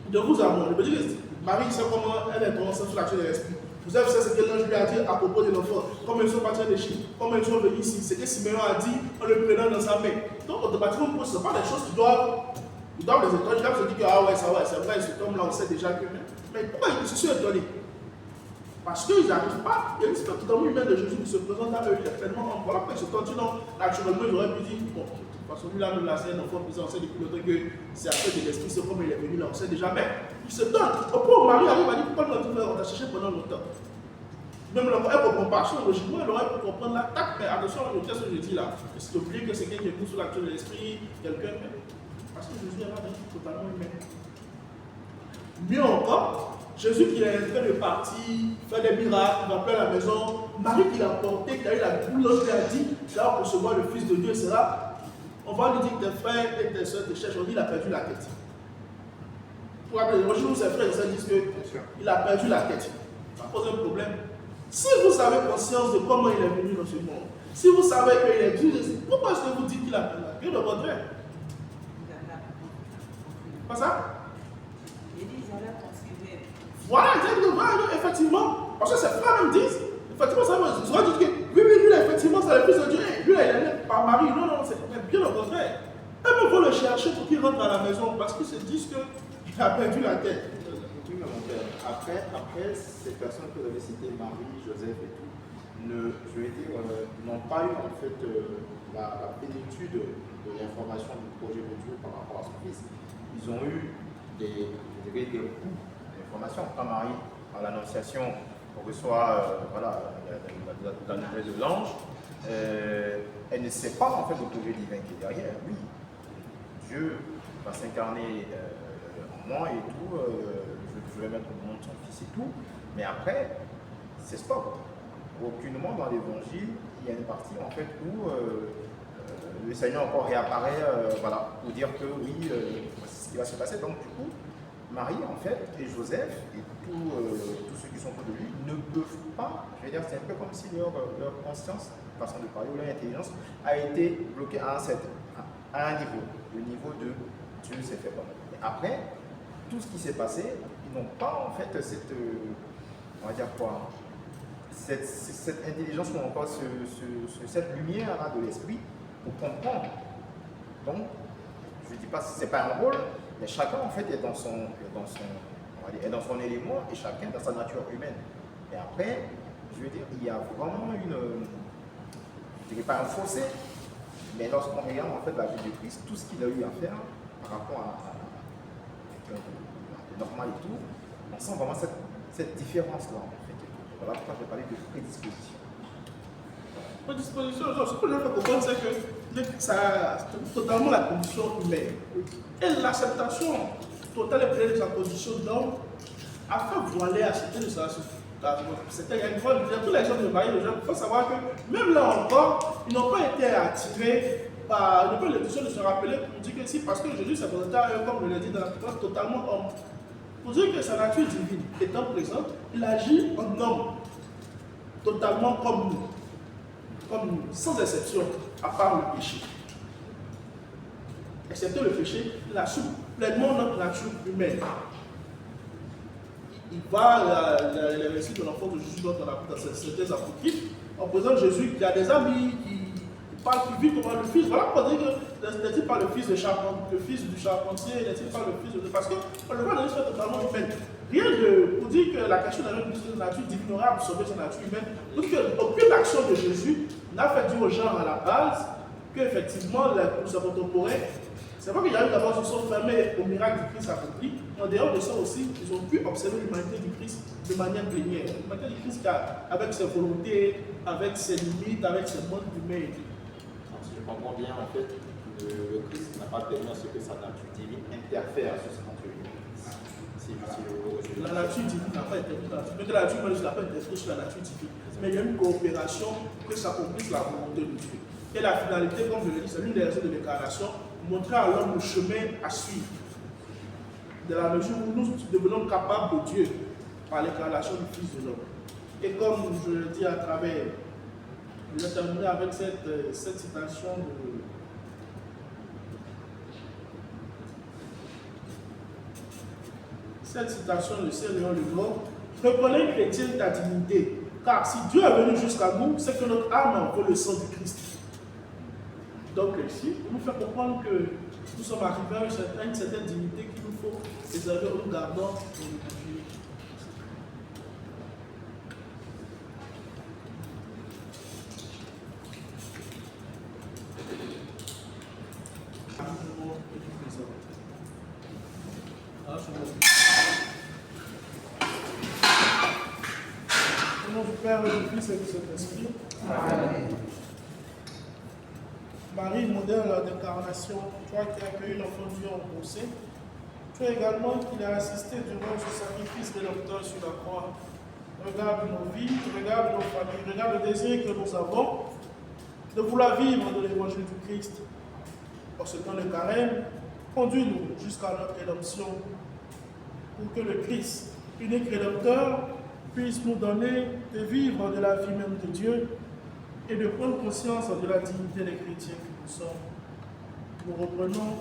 de vous à moi, je peux dire que Marie sait comment elle est tombée sous l'action de l'esprit. Joseph sait ce que l'ange lui a dit à propos de l'enfant, comment ils sont partis de Chine, comment ils sont venus ici, ce que Siméon a dit en le prenant dans sa main. Donc automatiquement, ce ne sont pas des choses qui doivent les étonner. Je se dit que ah ouais, ça va, c'est vrai, cet homme-là, on sait déjà que. Mais pourquoi ils se sont étonnés? Parce qu'ils n'arrivent pas, il y a une histoire totalement humaine de Jésus qui se présente à eux, il est pleinement en voilà, après ce continent, naturellement, ils auraient pu dire, bon, de toute façon, lui-là, nous, là, c'est un enfant bizarre, on sait depuis longtemps que c'est à cause de l'esprit, c'est comme il est venu là, on sait déjà, mais il se donne. Au point où Marie arrive à dire, pourquoi nous on t'a cherché pendant longtemps? Même elle ne comprend pas, logiquement, elle aurait pu comprendre l'attaque, mais attention, le texte que je dis là, c'est oublié que c'est quelqu'un qui est venu sous l'action de l'esprit, quelqu'un, parce que Jésus est là, totalement humain. Mieux encore, Jésus qui est en train de partir, faire des miracles, il va plein la maison, Marie qui l'a porté, qui a eu la boule, qui a dit, tu vas recevoir le Fils de Dieu, c'est là. On va lui dire que tes frères et tes soeurs te cherchent, on dit qu'il a perdu la tête. Pour rappeler, moi je vous ses frères et soeurs disent qu'il a perdu la tête. Ça pose un problème. Si vous avez conscience de comment il est venu dans ce monde, si vous savez qu'il est Dieu, pourquoi est-ce que vous dites qu'il a perdu la tête? Dieu le contraire. Pas ça? Voilà, effectivement. Parce que ses frères même disent, Effectivement, ça va dire que oui, lui, là, effectivement, c'est le fils de Dieu. Lui, là, il est né par Marie. Non, non, c'est bien au contraire. Eux vont le chercher pour qu'il rentre à la maison parce qu'ils se disent qu'il a perdu la tête. Oui, mais mon père, après, ces personnes que vous avez citées, Marie, Joseph et tout, je vais dire, n'ont pas eu en fait la plénitude de l'information du projet de Dieu par rapport à son fils. Ils ont eu des coups d'information. Quand Marie, à l'Annonciation, reçoit la nouvelle de l'ange, elle ne sait pas en fait le projet divin qui est derrière. Oui, Dieu va s'incarner en moi et tout, je vais mettre au monde son fils et tout, mais après, c'est stop. Aucunement dans l'évangile, il y a une partie en fait où le Seigneur encore réapparaît pour dire que oui, c'est ce qui va se passer. Donc du coup, Marie en fait et Joseph et tous ceux qui sont autour de lui ne peuvent pas, je veux dire, c'est un peu comme si leur conscience, façon de parler, ou leur intelligence a été bloquée à un niveau, le niveau de Dieu s'est fait pas. Après, tout ce qui s'est passé, ils n'ont pas en fait cette, on va dire quoi, cette intelligence ou encore cette lumière là de l'esprit pour comprendre. Donc, je ne dis pas que ce n'est pas un rôle, mais chacun en fait est dans son élément et chacun dans sa nature humaine. Et après, je veux dire, il y a vraiment je ne dirais pas un fossé, mais lorsqu'on regarde en fait la vie de Christ, tout ce qu'il a eu à faire par rapport à normal et tout, on sent vraiment cette différence-là en fait. Voilà pourquoi je vais parler de prédisposition. Prédisposition, ce que je veux comprendre, c'est que c'est totalement la condition humaine. Et l'acceptation totale et pleine de sa condition d'homme a fait voiler à certains de sa c'était il y a une fois, tous les gens de Marie, il faut savoir que même là encore, ils n'ont pas été attirés par, ils n'ont pas l'intention de se rappeler pour dire que si, parce que Jésus s'est présenté à eux, comme je l'ai dit dans la préface, totalement homme. Pour dire que sa nature divine étant présente, il agit en homme, totalement comme nous, sans exception, à part le péché. Excepté le péché, il assume pleinement notre nature humaine. Il va, les récits de l'enfant de Jésus dont on a dans certains apocryphes, on présente Jésus qui a des amis, qui parle plus vite comme le fils. Voilà pour dire que n'est-il pas le fils du charpentier, n'est-il pas le fils de... Parce qu'on le voit dans l'histoire totalement humaine. Rien pour dire que la question de notre nature divine aurait absorbé sa nature humaine, parce qu'aucune action de Jésus n'a fait dire aux gens à la base qu'effectivement, pour sa contemporains, c'est vrai qu'il y a eu d'abord ils sont fermés au miracle du Christ accompli. En dehors de ça aussi, ils ont pu observer l'humanité du Christ de manière plénière. L'humanité du Christ avec ses volontés, avec ses limites, avec ses modes humains. Si je comprends bien, en fait, le Christ n'a pas permis à ce que sa nature divine interfère sur sa nature humaine. La nature divine n'a pas interféré sur la nature. La nature humaine n'a pas interféré sur la nature divine. Mais il y a une coopération que s'accomplisse la volonté de Dieu. Et la finalité, comme je l'ai dit, c'est l'une des raisons de l'incarnation, montrer à l'homme le chemin à suivre. De la mesure où nous devenons capables de Dieu par l'incarnation du Fils de l'homme. Et comme je le dis à travers, je vais terminer avec cette citation de Saint Léon le Mort. Reconnais, chrétien, ta dignité, car si Dieu est venu jusqu'à nous, c'est que notre âme vaut le sang du Christ. Donc ici, on nous fait comprendre que nous sommes arrivés à une certaine dignité qu'il nous faut préserver en nous gardant et nous conduire. Au nom du Père, du Fils et du Saint-Esprit. Amen. Marie, modèle d'incarnation, toi qui as accueilli l'enfant Dieu en procès, tu as également qu'il a assisté durant ce sacrifice rédempteur sur la croix. Regarde nos vies, regarde nos familles, regarde le désir que nous avons de vouloir vivre de l'évangile du Christ. En ce temps de carême, conduis-nous jusqu'à notre rédemption pour que le Christ, unique rédempteur, puisse nous donner de vivre de la vie même de Dieu et de prendre conscience de la dignité des chrétiens que nous sommes. Nous reprenons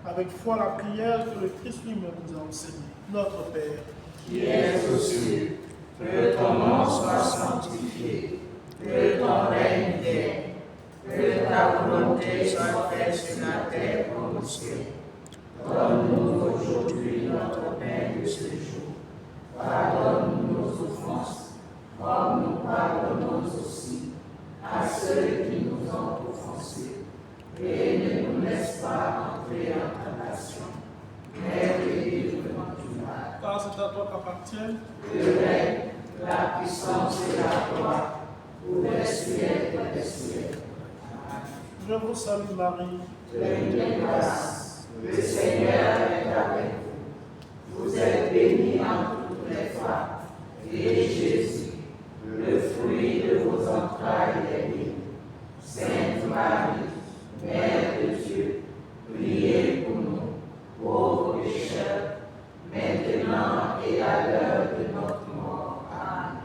avec foi la prière que le Christ lui-même nous a enseignée. Notre Père, qui es aux cieux, Que ton nom soit sanctifié, que ton règne vienne, que ta volonté soit faite sur la terre comme au ciel. Donne-nous aujourd'hui notre pain de ce jour. Pardonne-nous nos offenses, comme nous pardonnons aussi à ceux qui nous ont offensés. Et ne nous laisse pas entrer en tentation, mais délivre-nous du mal. Car c'est à toi qu'appartiennent Le règne, la puissance et la gloire, pour les siècles des siècles. Je vous salue Marie, Pleine de grâce, le Seigneur est avec vous. Vous êtes bénie entre toutes les femmes, et Jésus, le fruit de vos entrailles, est béni. Sainte Marie, Mère de Dieu, priez pour nous, pauvres pécheurs, maintenant et à l'heure de notre mort. Amen.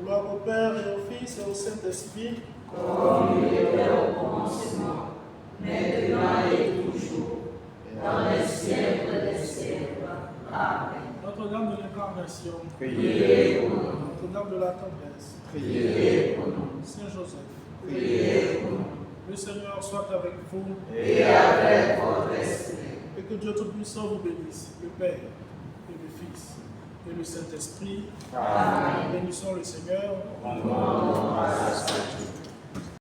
gloire au Père et au Fils et au Saint-Esprit, Comme il était au commencement, maintenant et toujours, dans les siècles des siècles. Amen. Notre-Dame de l'Incarnation, Priez pour nous, Notre-Dame de la Tendresse, priez pour nous, Saint Joseph, priez pour nous, le Seigneur soit avec vous et avec votre esprit. et que Dieu Tout-Puissant vous bénisse, le Père et le Fils et le Saint-Esprit. Amen. Bénissons le Seigneur. Rendons grâce à Dieu.